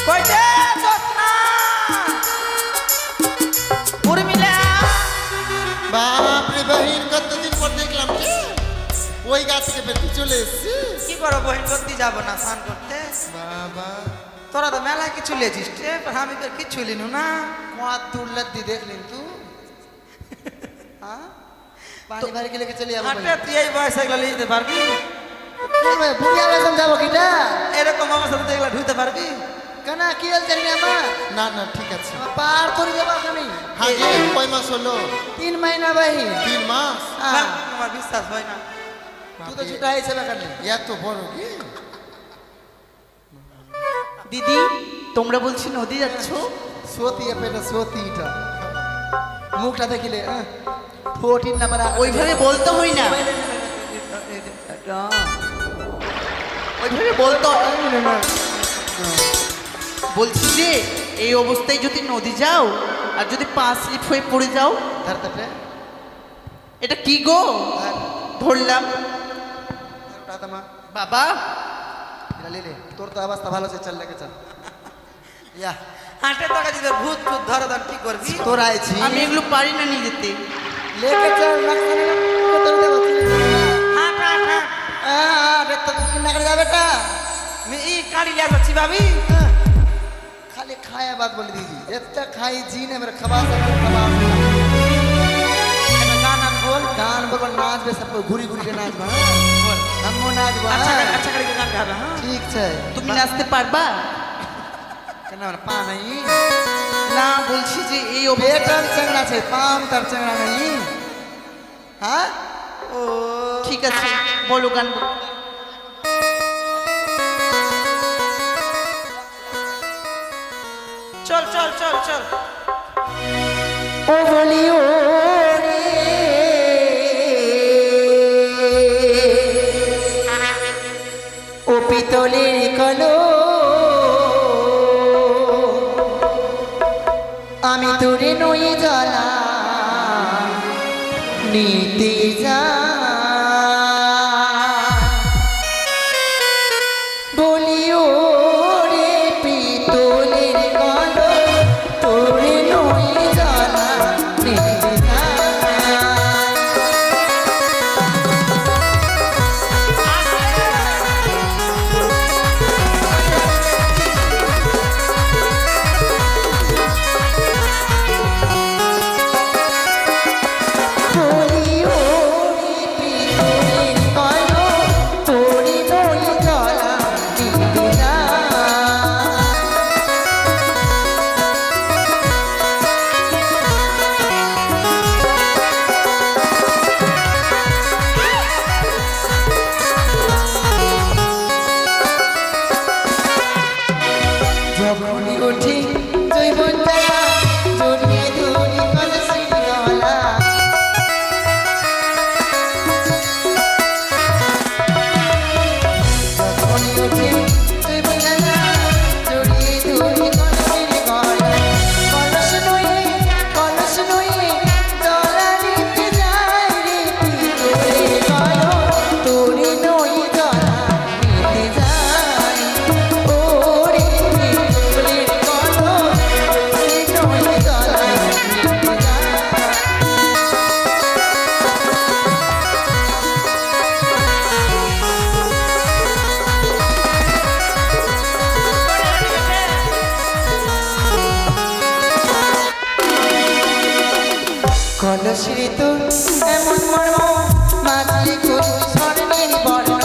কইটে জোৎস্না, উর্মিলা। বাপরে বাহিন, কতদিন পর দেখলাম যে ওই গাছ থেকে বেঁধে চলে এসছি। কি করো বহিন, করতে যাবো না স্নান করতে? বাবা তোরা তো মেলায় কিছু লেছিস রে, আমি তো কিছু লিনু না। কোয়া তুললে দি দেখলেন তু হ্যাঁ পানি ভারি গেলে চলে যাবো আটে তুই এই বয়সে এগুলো লিয়ে যেতে পারবি? বুড়িয়া বেতন যাবো কিটা এরকম আমার সাথে তো এগুলো ঢুইতে পারবি? কেন কি হল জানি না আমার না না ঠিক আছে পার করে যাবো আমি হাজি কয় মাস হলো 3 মহিনা বাহি 3 মাস না, আমার বিশ্বাস হয় না। তুই তো ছুটা হয়েছে বেকারে এত বড় কি দিদি তোমরা বলছি নদী যাচ্ছ? সতী পেটা সতীটা মুখটা দেখিলে ফোর্টিন নাম্বার ওইভাবে বলতে হয় না, ওইভাবে বলতে হয় না। বলছি যে এই অবস্থায় যদি নদী যাও আর যদি পা স্লিপ হয়ে পড়ে যাও, ধরতে এটা কি গো? ধরলাম মা বাবা। লে তোর তো অবস্থা ভালো আছে চল লেগে চল ইয়া হাটে তোকে যদি ভূত ভূত ধরে দেন কি করবি? তোর আইছি আমি এগুলো পারি না নিয়ে যেতে। লেকে চল লাগছে না তোর দেব হাট হাট হাট, দেখতে কি না করে যাবে টা আমি এই কাড়ি লিয়া যাচ্ছি ভাবি। खाली खाया बात बोली दीदी इतना खाई जी ने मेरा खबा सकते खबा একটা গান আন বল। गान बोल नाच बे सब घुरी घुरी के नाच बा বল। हमो नाच बा আচ্ছা করে গান গাবে। হ্যাঁ ठीक छे তুমি নাচতে পারবা केना पा नहीं না? বলছি যে এই অবস্থা बेटन चंगड़ा छे पाम तर चंगड़ा नहीं हां ও ঠিক আছে বলো গান বলো। চল চল চল চল। ओ बोलियो रे ओ पितलेर कलो আমি তোরে নই জ্বালা নিতে যা গেছে তুই বুঝে না জড়িয়ে ধরি কলসের গলায় কলস নয়ে জলা নিতে যায় রে পিতলের কলস তোরে নই জলা নিতে যায় ও রে পিতলের কলস তোরে নই জলা নিতে যায় কলসের তোর এমন মর্ম মাতলে করি স্বর্ণের বর্ণ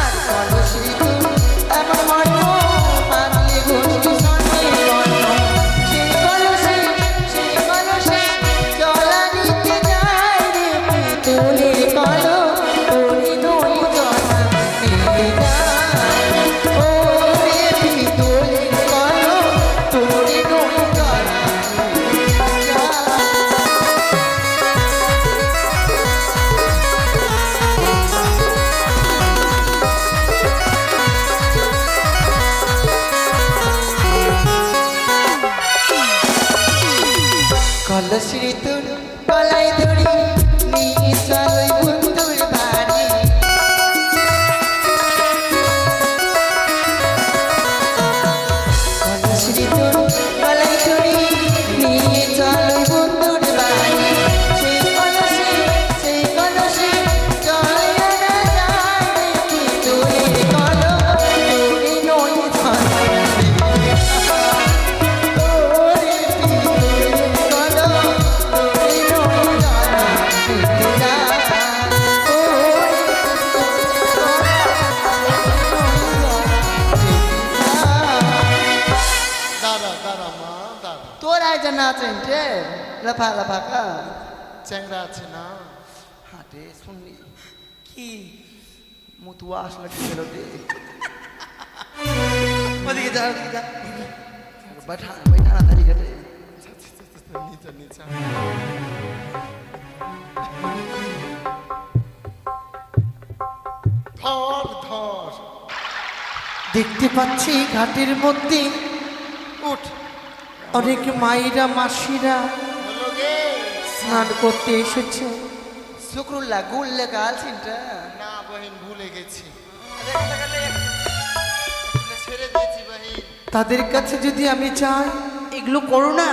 আর কলসের তোর এমন মর্ম মাতলে করি স্বর্ণের বর্ণ সেই কলসে জলা নিতে যায় রে পিতলের কলস ওরে নই জলা নিতে যায় ও রে পিতলের কলস তোরে নই জলা নিতে যায় কলসের তোর গলায় ধরি নিয়ে চলই বন্ধুর বাড়ি কলসের তোর গলায় ধরি নিয়ে চলই বন্ধুর বাড়ি সেই কলসে জয় আনা যায় রে পিতলের কলস তোরে নই জলা ওরে পিতলের কলস তোরে নই জলা নিতে যায় ওরে দাঁড়া দাঁড়া মা দাঁড়া তোর আয় যে নাচেন রে লাফা লাফা কা চ্যাংরা আছে না হাটে শুনলি কি মুতুয়া আসলে কি গেল রে ওদিকে যা बैठा बैठा ना तरीके से নিচে নিচে ধর ধর দেখতে পাচ্ছি ঘাটের মধ্যে উঠ অনেক মায়েরা মাসিরা বলো গে স্নান করতে এসেছে। শুক্রুল্লাহ গুল্লে কাল সিনটা না বহিন ভুলে গেছি ছেড়ে দিয়েছি বহিন তাদের কাছে যদি আমি যাই, এগুলো করো না,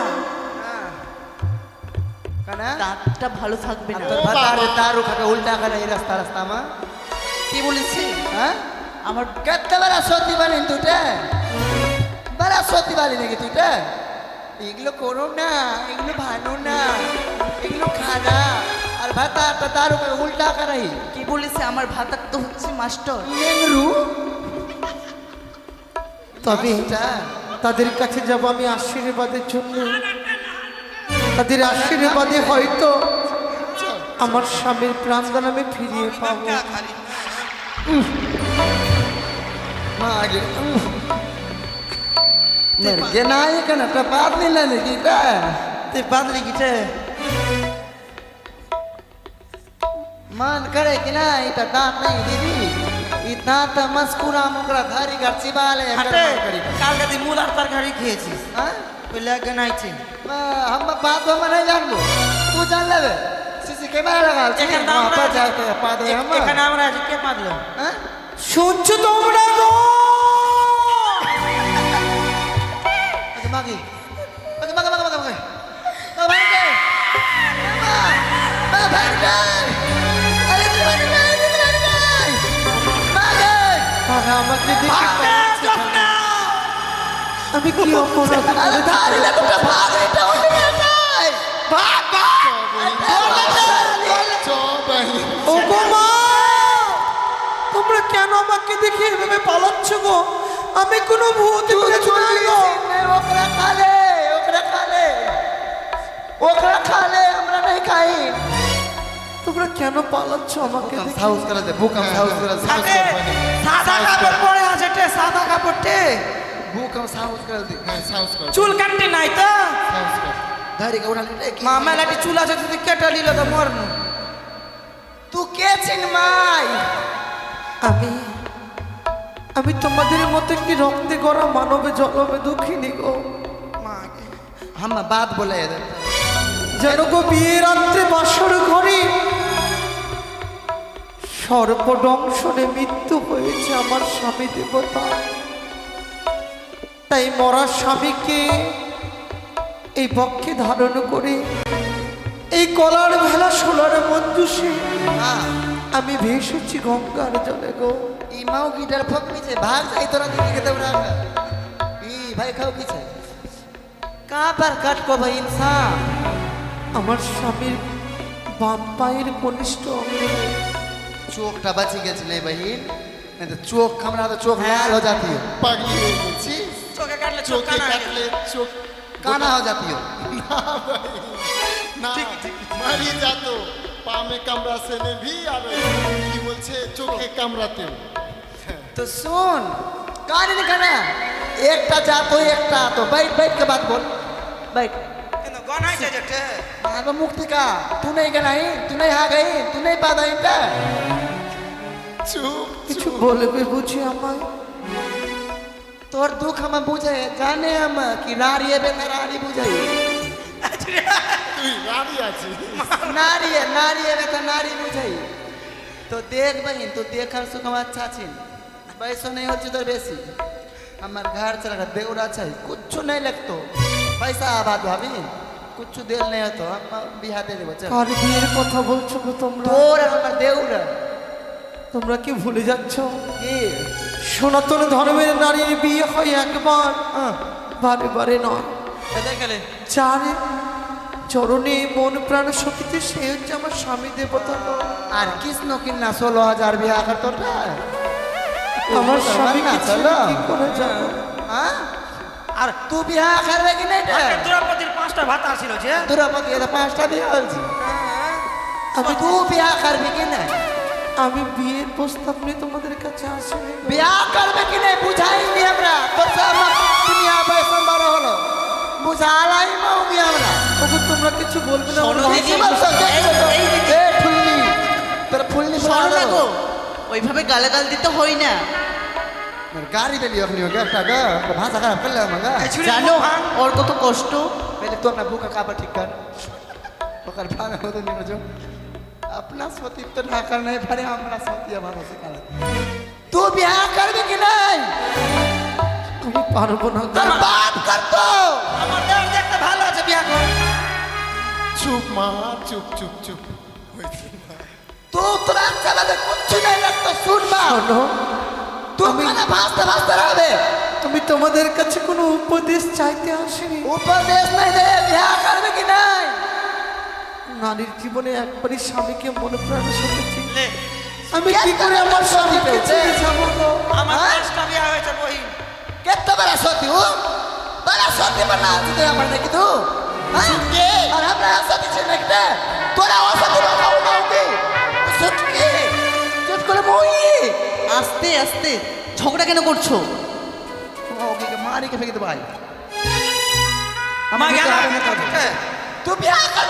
কানা দাঁতটা ভালো থাকবে না। তোর ভাতারে তারু খাটা উল্টা করে এই রাস্তা রাস্তা মা কি বলেছে? হ্যাঁ আমার কত বড় সত্যি বানি তুইটা বড় সত্যি বানি নাকি তুইটা এগুলো করো না, এগুলো ভানো না, এগুলো খানা আর ভাতাটা তারু করে উল্টা করাই কি বলেছে? আমার ভাতার তো হচ্ছে মাস্টার। নেংরু তবে মাস্টার। তাদের কাছে যাব আমি আশীর্বাদের জন্য। তাদের আশীর্বাদে হয়তো আমার স্বামীর প্রাণদান আমি ফিরিয়ে পাবো। মা আগে মেরে নাই কেন একটা বাদ নিলে নাকি এটা তুই বাদলি কিটা मान करे कि ना इतना दांत नहीं दीदी इतना तो मस्कुरा मुकरा धारी घर चिबाले হাটে কাল রাতে মূল আর তরকারি খেয়েছিস, हाँ ওই লাগে নাইছে। हम बात हम नहीं जानबो तू जान लेबे सीसी कैमरा लगा এখানে তো আমরা वहां जाके पा दे हम এখানে আমরা আজ কে পারলো? हाँ শুনছো তোমরা গো? मागी मागी मागी मागी मागी मागी भाग दे भाग दे अरे तू भाग दे भाग दे তারা আমাকে দেখে আমি কি অপরাধ अरे করেছি? धारी ले तू भाग रे तो नहीं भाग भाग চ বহিন ও গো মা, তোমরা কেন আমাকে দেখে এভাবে পালাচ্ছ গো? আমি কোনো ভূত প্রেত নই গো। ओकरा खा ले ओकरा खा ले हमरा नहीं खाई তোমরা কেন পালাচ্ছ আমাকে দেখে? हाउस कर दे भूकंप हाउस कर दे হাটে সাদা কাপড় পরে আছে টে, সাদা কাপড়টে भूकंप हाउस कर दे হ্যাঁ সাউস কর চুল কাটতে নাই তো সাউস কর धारी का उड़ा ले মামা লাটি চুল আছে যদি কেটে নিল তো মরনু। तू কে চিনমাই? আমি তোমাদের মতো কি রক্তে গড়া মানবে জনমে দুঃখিনী গো। हम बात बोले इधर যেন গো বিয়ের রাত্রে বাসর ঘরে সর্পদংশনে মৃত্যু হয়েছে আমার স্বামী দেবতা। তাই মরা স্বামীকে এই বক্ষে ধারণ করে এই কলার ভেলা সোলার মঞ্জুষে हाँ আমি ভেসেছি গঙ্গার জলে গো। ई माऊ की डर फक पीछे भाग जाई तोरा दीदी के दौड़ा ई भाई खाओ पीछे कहाँ पर कट को भाई इंसान আমার স্বামীর বাম পায়ের কনিষ্ঠ অঙ্গে चोकटा बची गई नहीं बहन नहीं तो चोक हमरा तो चोक लाल हो जाती है পাগলি হয়ে গেছিস চোখে কাটলে চোখ চোখে কানা হয়ে কাটলে চোখ काना हो जाती हो না মারি যাতো পা মে কামড়া से ने भी আর কি বলছে চোখে কামড়াতেও तो सुन कान नहीं करना एकटा जा तो एकटा तो बैठ बैठ के बात बोल बैठ কিন্তু গনাইছে যেতে आगो मुक्ति का तू नहीं गनाई तू नहीं आ गई तू नहीं पादा इनका চুপ কিছু বলবে বুঝি আমায়? तोर दुख हम बुझे जाने हम कि नारी है बेनारी बुझे তুই রাড়ি আছিস नारी है तो नारी बुझे तो देख बहन तू देखर सुखम अच्छा छिन पैसो नहीं हो तो बेसी हमार घर चला देवरा चाहिए कुछ नहीं लगतो पैसा आबाद भाभी कुछ देल नहीं हो तो हम बिहा दे देबो चल কার বিয়ের কথা বলছো গো তোমরা? तोर हमार देवरा তোমরা কি ভুলে যাচ্ছ की সনাতন ধর্মের নারীর বিয়ে হয় একবার, বারে বারে নয়। দেখালে যার চরণে মন প্রাণ শক্তিতে সে হচ্ছে আমার স্বামী দেবতা গো। আর কৃষ্ণ কিন্না 16,000 বিয়া করতো না আমার স্বামীকে ছেড়ে চলো কি করে যাবো? हाँ আর तू বিয়া করবে কি নাই দ্রৌপদীর 5টা ভাতা ছিল যে দ্রৌপদী এর 5টা বিয়া হয়েছে আমি तू বিয়া করবি কি নাই আমি বিয়ের প্রস্তাব নিয়ে তোমাদের কাছে আসিনি। বিয়া করবে কি নাই বুঝাইনি আমরা তোর সব দুনিয়া বৈষম বড় হলো বুঝালাই মাউগি আমরা তবু তোমরা কিছু বলবে না? শোনো দিদি, এ ফুলনি তোর ফুলনি শোনো না গো, ওইভাবে গালাগাল দিতে হয় না। গাড়ি দিলি আপনি ওকে একটা গা ভাষা খারাপ করলে আমাকে জানো ওর কত কষ্ট। पहले तो अपना भूखा कापा ठीक कर ओकर भाग हो तो नहीं जो अपना सोती तो ना करना है भरे हमरा सोती हमारा से कर तू ब्याह कर भी कि नहीं আমি পারবো না গো। तर बात कर तो আমার দেওর দেখতে ভালো আছে বিয়া কর চুপ মা চুপ চুপ চুপ হয়েছে तू तुरंत चला दे कुछ नहीं लगता सुन बा শোনো, तू खाना भासते भासते रह दे আমি তোমাদের কাছে কোনো উপদেশ চাইতে আসিনি। उपदेश नहीं दे ब्याह कर भी कि नहीं নারীর জীবনে একবারই স্বামীকে মনে প্রাণে সতেছি। লে আমি কি করে আমার স্বামীকে ছেড়ে যাবো গো? আমার হ্যাঁ? 5টা বিয়া হয়েছে বহিন कितना बड़ा सोती हूँ बड़ा सोती बना तुझे पढ़ने की तू और हमरा सोती छेने के तोरा वो सोती बना उठाऊंगी सुट के चुट कर मोई আস্তে আস্তে ঝগড়া কেন করছো? होगी के मारी के फेंक दे भाई মা গেল तू ब्याह कर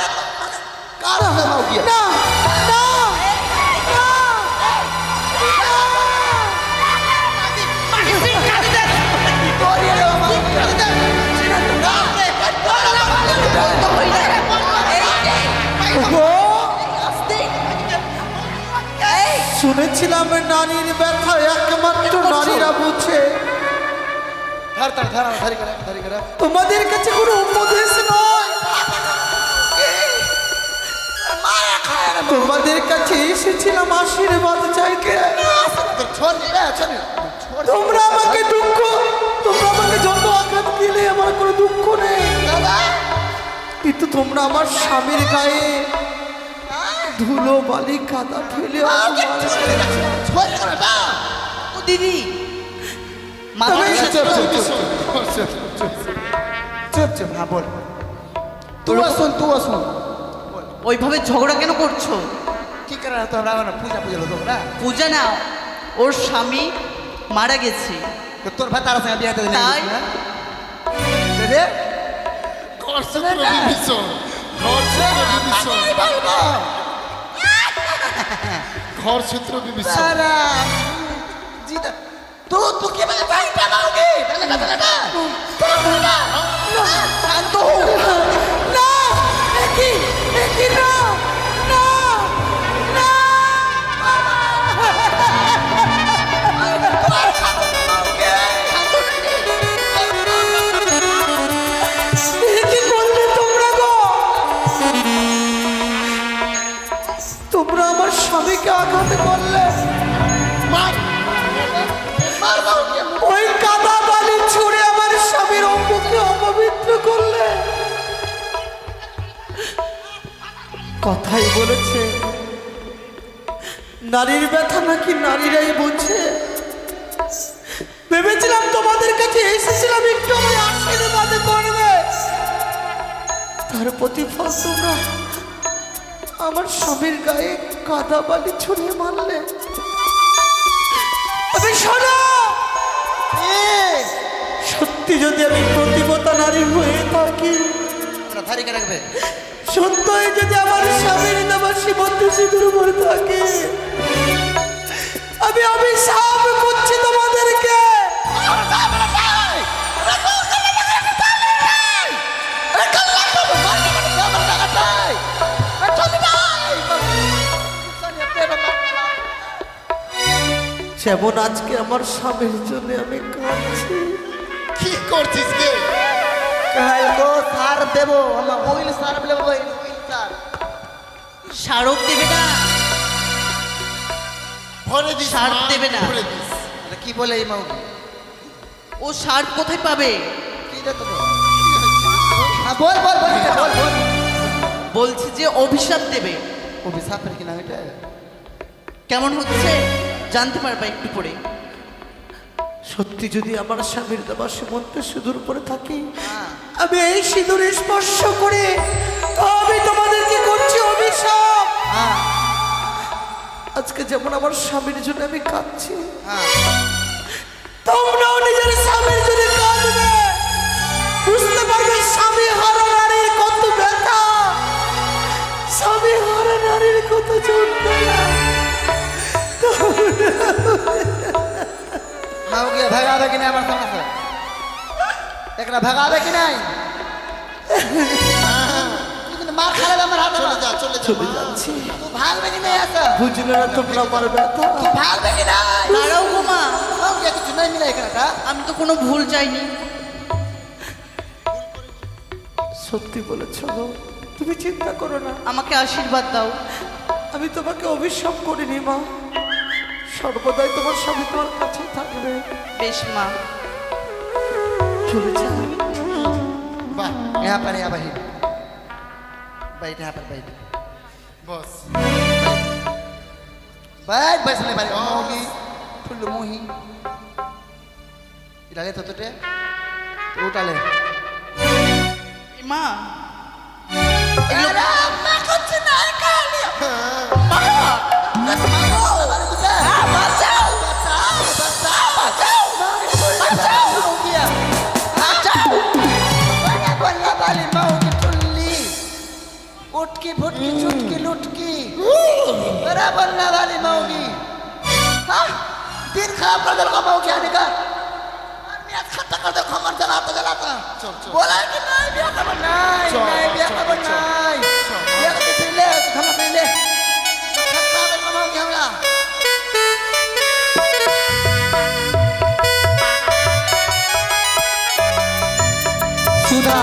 कार हो होगी না না तोरी रे मामा सीना तू ना গো, শুনেছিলাম নারীর ব্যথা একমাত্র নারীরা বুঝে। धर धर धर धरी कर তোমাদের কাছে কোনো উপদেশ নয়, माया खाया তোমাদের কাছে এসেছিলাম আশীর্বাদ চাইতে। तो छोड़ दे छोड़ छोड़ তোমরা আমাকে যত আঘাত দিলে আমার কোনো দুঃখ নেই, दादा কিন্তু তোমরা আমার স্বামীর গায়ে ধুলো বালি কাদা ফেলে অপমান করেছো। छोड़ कर बा ও দিদি, মাথা তবে- ঠিক चुप আছে? चुप चुप चुप चुप हाँ बोल तू सुन ওইভাবে ঝগড়া কেন করছো? কি করে তো আমরা না পূজা পূজা হলো তোমরা পূজা না, ওর স্বামী মারা গেছে। তো তোর ভাই তার সঙ্গে বিয়ে দিতে তাই? রে ঘরচক্র বিভীষণ ঘরচক্র বিভীষণ घर क्षेत्र विभीषण सारा जीता तू क्या बजे भाई बनाओगे चलेगा चलेगा शांत हो না একই না না না কি করলে তোমরা গো? তোমরা আমার স্বামীকে আঘাত করলে, मार मारोगे ওই কাদা বালি ছুঁড়ে আমার স্বামীর অঙ্গকে অপবিত্র করলে। কথাই বলেছে নারীর ব্যথা নাকি নারীরাই বোঝে। ভেবেছিলাম তোমাদের কাছে এসেছিলাম একটু আমায় আশীর্বাদ করবে, তার প্রতিফল তোমরা আমার স্বামীর গায়ে কাদা বালি ছুঁড়ে মারলে। তবে শোনো, সত্যি যদি আমি প্রতিবতা নারী হয়ে থাকি, थारी के रखबे সত্যই যদি আমার স্বামীর দেওয়া সীমন্ত সিঁদুর উপরে থাকে, আমি অভিশাপ করছি তোমাদেরকে। যেমন আজকে আমার স্বামীর জন্য আমি কাঁদছি, কি করছিস রে কাল को सार देबो हम ऑयल सार लेबो ऑयल सार স্মারক দেবে না, ভরে দিস সার মা, দেবে না। ভরে দিস अरे की बोले ई माऊ ও সার কোথায় পাবে? की दे तो हां बोल बोल बोल बोल बोल বলছি যে অভিশাপ দেবে। वो भी साफ की ना बेटा কেমন হচ্ছে জানতে পারবা একটু পরে। সত্যি যদি আমার স্বামীর দেওয়া সীমন্তে সিঁদুর পরে থাকি, আমি এই সিঁদুর স্পর্শ করে আমি তোমাদেরকে করছি অভিশাপ। हां আজকে যেমন আমার স্বামীর জন্য আমি কাঁদছি, हां তোমরাও নিজের স্বামীর জন্য কাঁদবে। বুঝতে পারবে স্বামী হারা নারীর কত ব্যথা, স্বামী হারা নারীর কত যন্ত্রণা। माऊ के भगावे कि नहीं हमर सामने से एकरा भगावे कि नहीं लेकिन मार खा ले हमर हाथ চলে যা চলে যা মা। যাচ্ছি, तू भागबे कि नहीं ऐसा বুঝলে না তোমরা আমার ব্যথা। तू भागबे कि नहीं দাঁড়াও গো মা, माऊ के कुछ नहीं मिला एकरा আমি তো কোনো ভুল চাইনি। সত্যি বলেছ গো, তুমি চিন্তা করো না, আমাকে আশীর্বাদ দাও। আমি তোমাকে অভিশাপ করিনি মা, সর্বদাই তোমার স্বামী তোমার কাছেই থাকবে। বেশ মা, চলে যা। वाह यहाँ पर बैठ यहाँ पर बैठ বস बैठ बैठने बारे मोही फुल मोही इलाले तो तुटे तो उठाले মা अरे मैं कुछ नहीं कर लिया उठकी फुटकी चुटकी लुटकी बराबर ना वाली मौगी हाँ दिन खराब कर दे मौगी आने का खत्ता कर दे खमर जलाता बोला कि नहीं बिया का बनाई नहीं बिया का बनाई बिया का किसी ले खमर नहीं ले खत्ता कर मौगी हमरा सुधा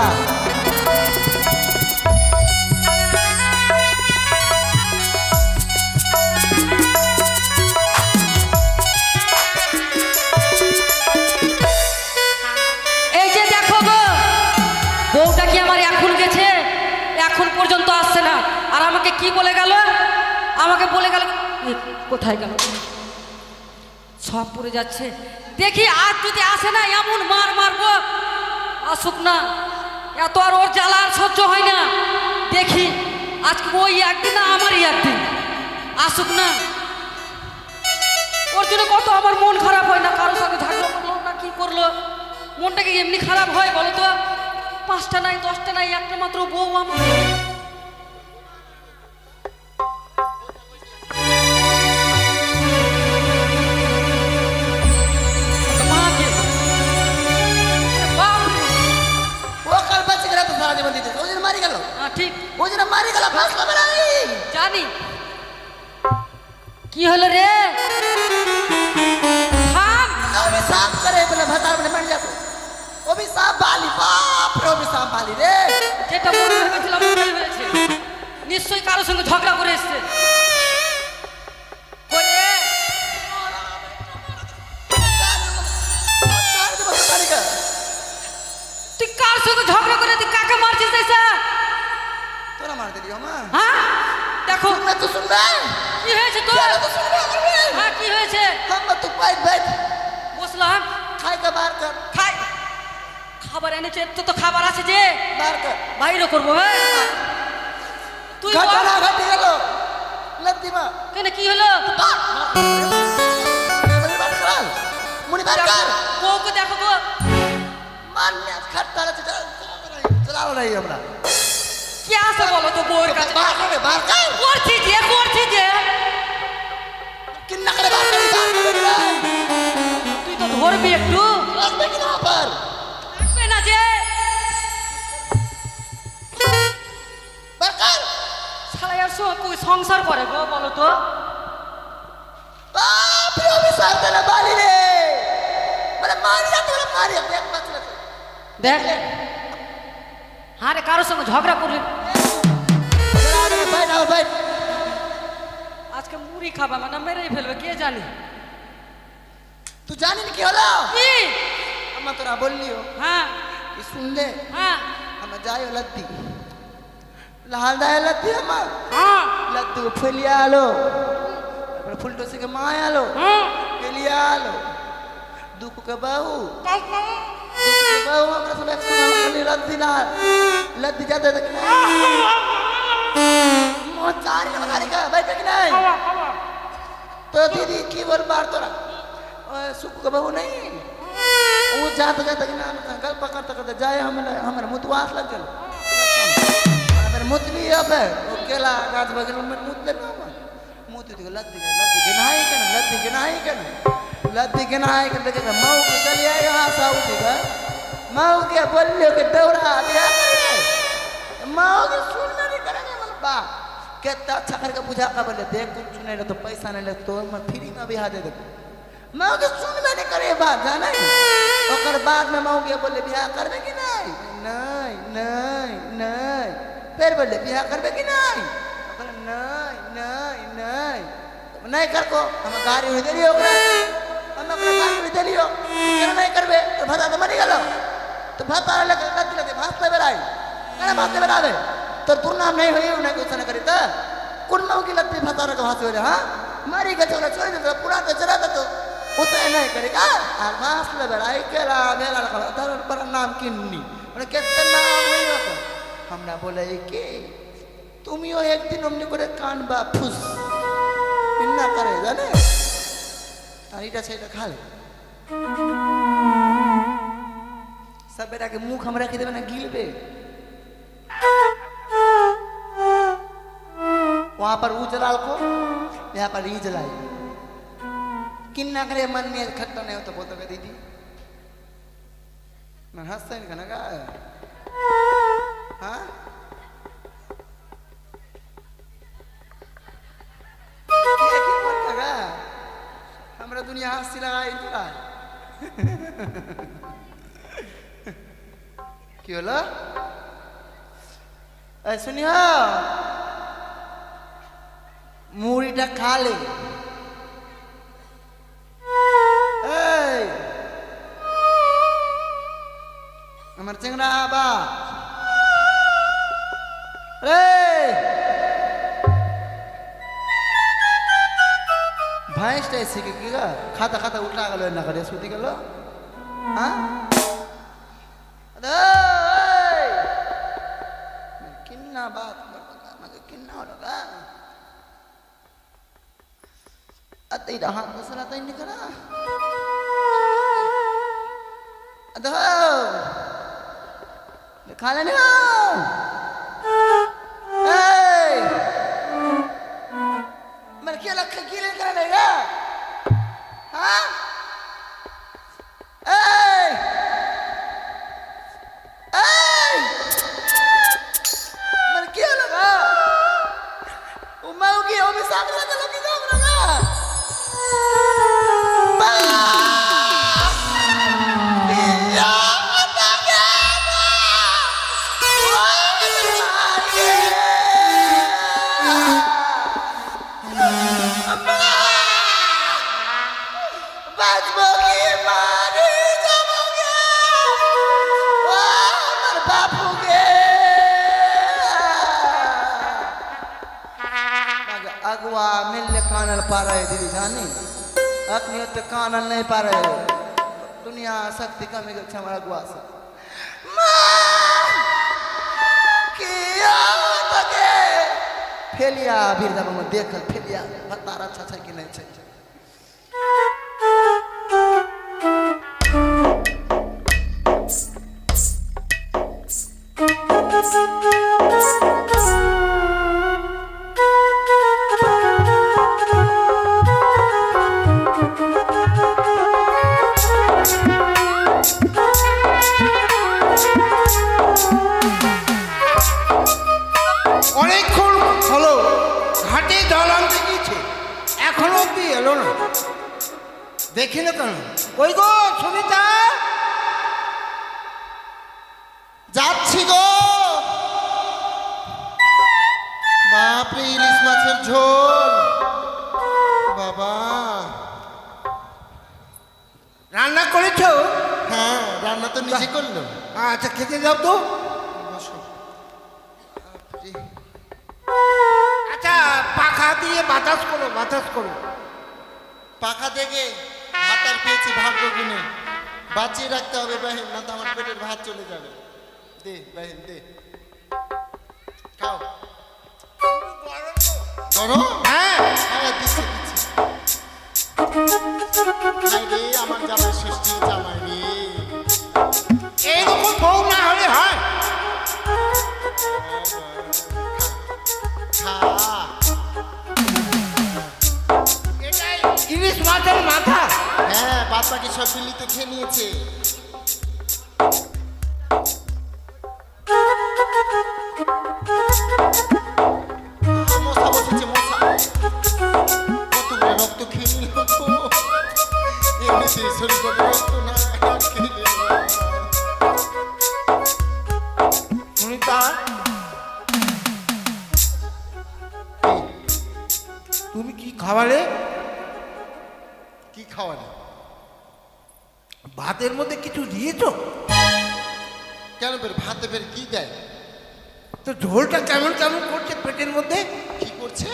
বউটা কি আমার এখন গেছে, এখন পর্যন্ত আসছে না, আর আমাকে কি বলে গেল, আমাকে বলে গেল কোথায় গেল, সব পড়ে যাচ্ছে। দেখি আজ যদি আসে না এমন মার মারবো, আসুক না, এত আর ওর জ্বালা আর সহ্য হয় না। দেখি আজকে ওই একদিন না আমারই একদিন, আসুক না। ওর জন্য কত আমার মন খারাপ হয় না, কারোর সঙ্গে ঝাগড়া করলো না কি করলো, মনটা কি এমনি খারাপ হয় বলো তো? 5টা নাই 10টা নাই, একটা মাত্র বউ আমার। কি হলো রে? থাম। अभिशाप करे बोले भतार बोले मर जा तू अभिशाप बाली बाप रे अभिशाप बाली रे যেটা মনে ভেবেছিলাম ওটাই হয়েছে। নিশ্চয়ই কারোর সঙ্গে ঝগড়া করে এসছে। কই রে? তুই কার সঙ্গে ঝগড়া করে তুই কাকে মারছিস এসে? तोरा मार दिलियो मां হ্যাঁ দেখো सुन मैं तो सुन ले কি হয়েছে তোর? चलो तो सुन ले হ্যাঁ কি হয়েছে? हम तू बैठ बैठ বসলাম खाए का बाहर कर খাই খাবার এনেছে তো খাবার আছে যে बाहर कर বাইরে করবো। হ্যাঁ তুই বল। घटना घट गेलो लद्दी मा কেন কি হলো? मुनि बात कर मुनि बात कर বউকে দেখো গো। मान ने खट्टा चला रही हमरा কি আছে বলো তো বউয়ের কাছে? बाहर कर बाहर कर করছি যে किन्ना करे बाहर कर बाहर कर তুই তো ধরবি একটু। लगबे कि ना पर রাখবে না যে बाहर कर শালা আর কই সংসার করে গো বলো তো? बाप रे अभिशाप देना बाली रे মানে মারি না তোরা মারি দেখ বাচ্চা দেখ হ্যাঁ রে কারোর সঙ্গে ঝগড়া করলি ভাই না ভাই আজকে মুড়ি খাবা মানে মেরেই ফেলবে কে জানে। তুই জানি না কি হলো কি? আম্মা তোরা বললিও হ্যাঁ কি শুনলে হ্যাঁ আমরা যাই লদ্দি লাল দায় লদ্দি আম্মা হ্যাঁ লদ্দু ফেলিয়া আলো তারপরে ফুলটসি কে মা আলো হ্যাঁ ফেলিয়া আলো দুঃখ কে বাহু বাহু আমরা সব একসঙ্গে লদ্দি না লদ্দি যাতে দেখ চারি গাড়ি কা ভাই দেখ নাই তো दीदी की बोल बार तोरा सुख का बहू नहीं वो जात जात कि ना गल पकड़ता करते जाए हमारे मुतवास लग गल अगर मुत भी अब वो केला गाछ बगल में मुत ले ना मुत तो लद्दी के नहीं देखे माऊ के चले आए यहां साउदी का माऊ के बोलियो के दौड़ा दिया माऊ के सुन नहीं करेंगे मन बा कितना अच्छा करके बुझा का बोले देख कुछ सुने तो पैसा नहीं ले तो मैं फ्री में बिहा दे देबो माँ के सुन में नहीं करे बात जाना ओकर बाद में माँ के बोले बिहा करबे कि नहीं नहीं नहीं नहीं फिर बोले बिहा करबे कि नहीं ओकर नहीं नहीं नहीं नहीं कर को हम गाड़ी हो देलियो ओकरा हम ओकरा गाड़ी हो देलियो केना नहीं करबे तो भता तो मरी गेलो तो भता लगे लद्दी लगे भासते बेराई केना भासते बेरावे तो तू नाम नहीं होई उन्हें कुछ नहीं करी त कुन माँ की लद्दी भता रे भासते बेरा हां मारी के छोरा छोड़ दे पूरा तो चला तो उतने नहीं करेगा और मास ले बड़ाई केला मेला लगा तर पर नाम किन्नी और कितना नाम नहीं होता हमरा बोले कि तुम यो एक दिन हमने करे कान बा फुस इन्ना करे जाने तारीटा से खा ले सब बेटा के मुंह हमरा के देबे ना गिलबे वहां पर ऊ जलाल को यहाँ पर ई जलाई किन्ना करे मन में खट्टा नहीं हो तो बोलता का दीदी मैं हंसता नहीं खाना का हाँ क्या की बोलता का हमारा दुनिया हंसी लगाई तुरा क्यों लो ऐ सुनियो मुड़ीटा खा ले আমার চেংড়া বা রে ভাইসটা এসে কি গা খাতা খাতা উঠা গেল না করে সুতি গেল হ্যাঁ কিন্না বাত আমাকে কিন্না হলো গা আতেই হাত মশলা তাই নি করা अदो खा लेने मैं क्या लग की ले कर लेगा हाँ मैं क्या लगा वो मैं की हो भी साथ में लगा लगा अगवा मिलने कानल पा रहे दीदी जानी अखनी होते कानल नहीं पा रहे दुनिया शक्ति कमी गई हमारा अगवा से फेलिया भीड़ जब हम देखल फेलिया तारा अच्छा छै कि नहीं छै অনেকক্ষণ হলো ঘাটে জল আনতে গিয়েছে এখনো অব্দি এলো না দেখি না কেন কই গো সুনিতা যাচ্ছি গো বাপরে ইলিশ মাছের ঝোল বাবা রান্না করেছো হ্যাঁ রান্না তো নিজে করলো আচ্ছা খেতে যাও তো বসো বাপরে। আচ্ছা পাখা দিয়ে বাতাস করো বাতাস করো পাখা দেখে ভাত আর পেয়েছি ভাগ্য গুনে বাঁচিয়ে রাখতে হবে বাহিন না তো আমার পেটের ভাত চলে যাবে দে বাহিন দে খাও গরম হ্যাঁ হ্যাঁ দিচ্ছি দিচ্ছি খাই রে আমার জামাই ষষ্ঠী জামাই রে এইরকম বউ না হলে হয় খা এটাই ইলিশ মাছের মাথা হ্যাঁ বাদ বাকি সব বিল্লি তো খেয়ে নিয়েছে মশা বসেছে মশা কতগুলো রক্ত খেয়ে নিল তো এমনিতে শরীর কত রক্ত না আর খেয়ে নিল। সুনিতা তুমি কি খাওয়ালে কি খাওয়ালে ভাতের মধ্যে কিছু দিয়েছো কেন বের ভাতে বের কি দেয় তো ঝোলটা কেমন কেমন করছে পেটের মধ্যে কি করছে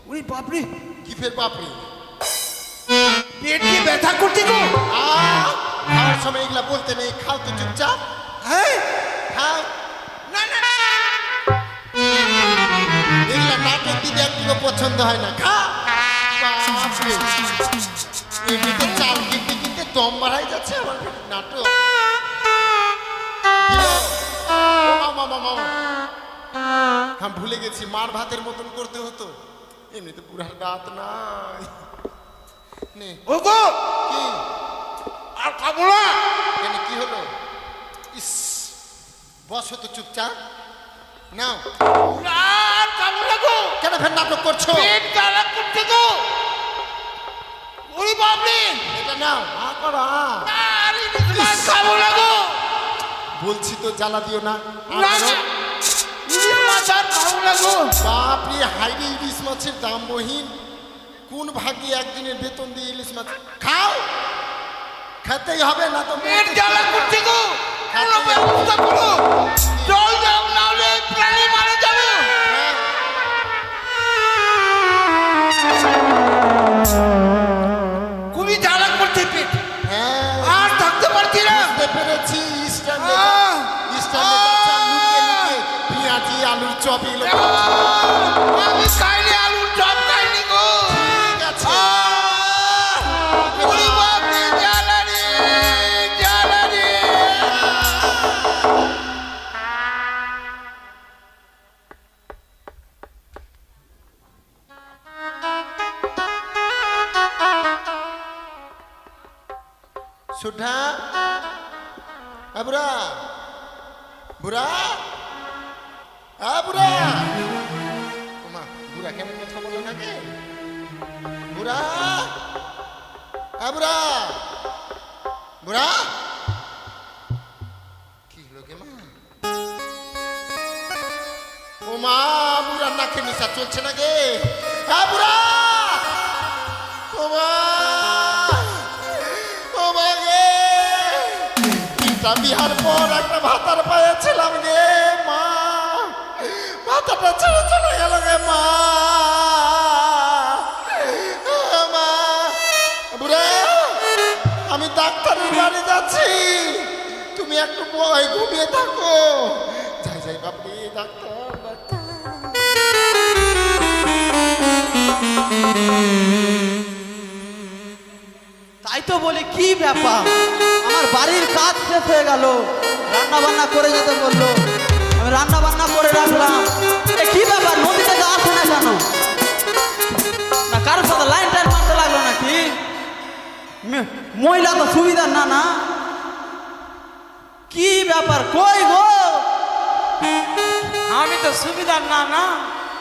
ওই বাপরে কি ফের বাপরে পেট কি ব্যথা করছে গো খাওয়ার সময় এগুলা বলতে নেই খাও তো চুপচাপ হ্যাঁ খাও না না না। এগুলা নাটক দিদি একটু পছন্দ হয় না খা বাপরে এমনিতে চাল কিনতে কিনতে দম বাড়াই যাচ্ছে আমার নাটক দিল। ও মামা মামা আমি ভুলে গেছি মার ভাতের মতন করতে হতো এমনিতে বুড়ার দাঁত নাই নে ও গো কি আর খাবো না কেন কি হলো ইস বসো তো চুপচাপ নাও আর খাবো না গো কেন ফের নাটক করছো পেট জ্বালা করছে গো ওই বাপরে এটা নাও করো আর ইলিশ মাছ খাবো না গো বলছি তো জ্বালা দিও না না না ইলিশ মাছ আর খাবো না গো বাপরে হাইরে ইলিশ মাছের দাম বহিন কোন ভাগ্যে একদিনের বেতন দিয়ে ইলিশ মাছ খাও খেতেই হবে না তো পেট জ্বালা করছে গো কোনো ব্যবস্থা করো জল দাও নাহলে প্রাণী মারা যাবে হ্যাঁ, খুবই জ্বালা করছে পেট হ্যাঁ আর থাকতে পারছি না বুঝতে পেরেছি স্ট্যান্ডে আহ! স্ট্যান্ডে যাচ্ছে আর লুকিয়ে লুকিয়ে পেঁয়াজি আলুর চপ এগুলো খাচ্ছে। আমি খাইনি আলুর চপ খাইনি গো ঠিক আছে ওরে বাপরে জ্বালা রে জ্বালা রে সুঠা বুড়া বুড়া বুড়া ওমা বুড়া কেন কথা বলে না কে বুড়া বুড়া বুড়া কি হলো কে মা ও মা বুড়ার নাকে নিশা চলছে না গে বুড়া ও মা ও মা গে তিনটা বিহার পর একটা ভাতার পেয়েছিলাম গে মা ভাতাটা ছেড়ে চলে গেল গে মা একটু বয় ঘুমিয়ে থাকো। যাই যাই বাপরে ডাক্তার ডাক্তার। তাই তো বলি কি ব্যাপার, আমার বাড়ির কাজ শেষ হয়ে গেল, রান্না বান্না করে যেতে বললো, আমি রান্না বান্না করে রাখলাম। এ কি ব্যাপার, নদী থেকে আসে না কেন? না কারোর সাথে লাইন টাইন মারতে লাগলো নাকি? মহিলা তো সুবিধার না না, কি ব্যাপার কই গো? আমি তো সুবিধার না না,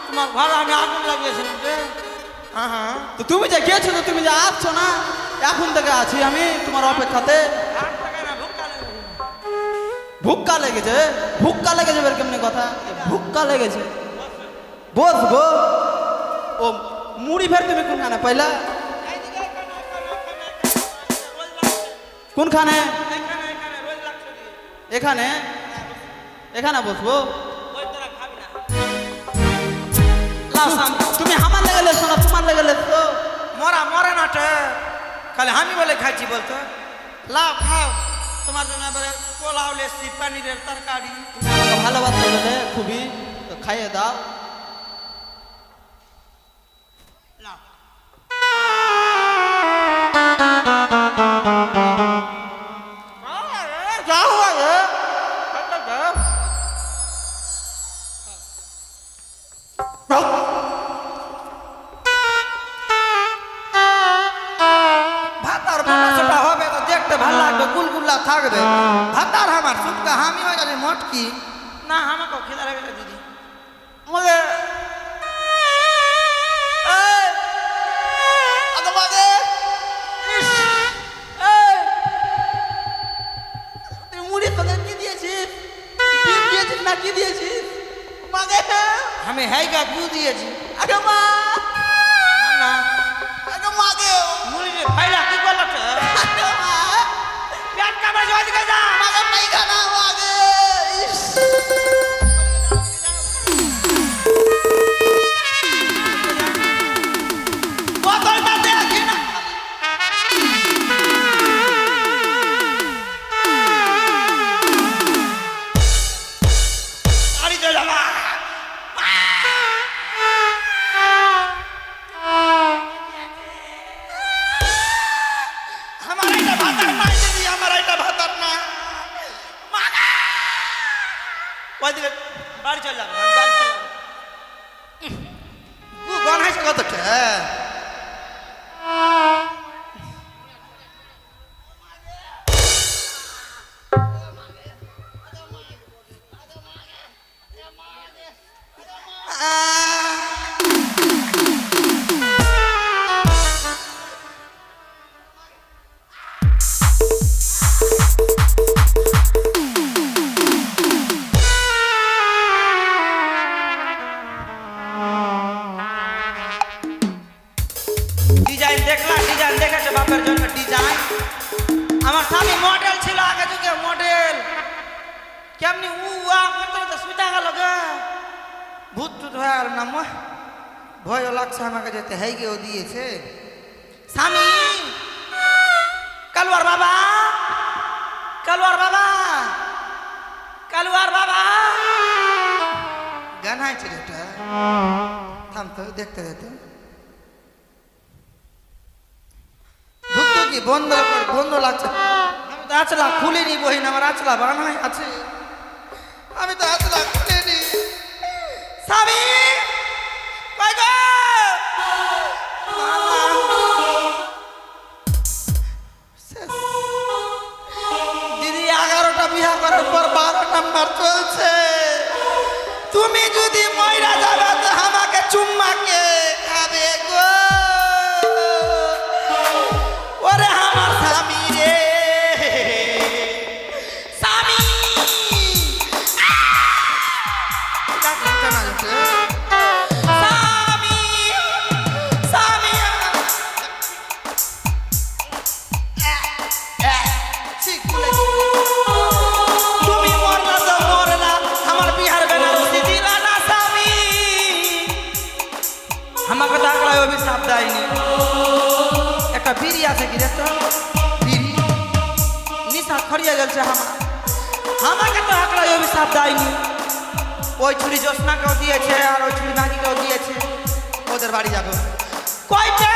তোমার ঘরে আমি আগুন লাগিয়েছিলাম যে। হ্যাঁ, তো তুমি যে গেছো তো তুমি যে আসছো না, এখন থেকে আছি আমি তোমার অপেক্ষাতে। ভুক্কা লেগেছে, ভুক্কা লেগেছে বের কেমনি কথা, ভুক্কা লেগেছে। বসবো ও মুড়ি ফের তুমি কোনখানে পাইলা? কোনখানে? এখানে, এখানে বসবো। তুমি আমার লেগে লেছো না তোমার লেগে লেছো? মরা মরা নাটে খালি আমি বলে খাইছি বলতো। লাও খাও, তোমার জন্য এবারে পোলাও লেসি, পনিরের তরকারি। ভালোবাসা বলে খুবই, তো খাইয়ে দাও। লাও। যাও ভাতার মোটা ছোটা হবে তো দেখতে ভালো লাগবে, গুলগুল্লা থাকবে। ভাতার আমার সুটকা আমি হয়ে গেলে মটকি না, আমাকে খেলা লাগবে দিদি। আমাকে মুড়ি তোকে কি দিয়েছিস? ডিম দিয়েছিস না কি দিয়েছিস? মাগে আমি হাইকা গু দিয়েছি। আগে মা, না আগে মাগে মুড়ি ফাইলা কি করলো তো? পেট কামড়ে যাওয়া দিকে যা। মাগে পাইখানা মাগে। ইস, বোতলটা দেখি না। বাড়ি চলে যাবা। আমার এটা ভাতার নাই দিদি, আমার এটা ভাতার না। ওইদিকে বাড়ি চলে যাবে, আমি বাড়ি চলে যাবো। গন হাসে কতটা? ডিজাইন দেখলা, ডিজাইন দেখেছে বাপের জন্য ডিজাইন। আমার স্বামী মডেল ছিল আগে যুগে, মডেল। কেমনি করতে করতে সুইটা গেল গে, ভূত টুত হয়ে গেল না। ভয়ও লাগছে আমাকে, যেতে হেই গেও দিয়েছে স্বামী। কালুয়ার বাবা, কালুয়ার বাবা, কালুয়ার বাবা। গান হাইছে এটা, থাম তো দেখতে যেতে। ঢুকতো কি বন্ধ বন্ধ লাগছে। আমি তো আচলা খুলিনি বহিন, আমার আচলা বানাই আছে। আমি তো আচলা খুলিনি। স্বামী কই গো? দিদি 11টা বিয়া করার পর 12 নাম্বার চলছে। তুমি যদি ময়রা যাবে তো আমাকে চুম্মাকে খাবে গো। ওরে আমার স্বামী রে, স্বামী। স্বামী, স্বামী। ঠিক বলেছি। তুমি মরলা তো মরলা, আমার বিহার বেনারসি দিলা না স্বামী। আমাকে ডাকলাই অভিশাপ দেয়নি। একটা বিড়ি আছে কি রে তো? বিড়ি নিশা খড়িয়ে গেছে আমার। আমাকে তো একলা অভিশাপ দেয়নি, ওই ছুরি জ্যোৎস্নাকেও দিয়েছে আর ওই ছুরি মাগিকেও দিয়েছে। ওদের বাড়ি যাবো। কয়টা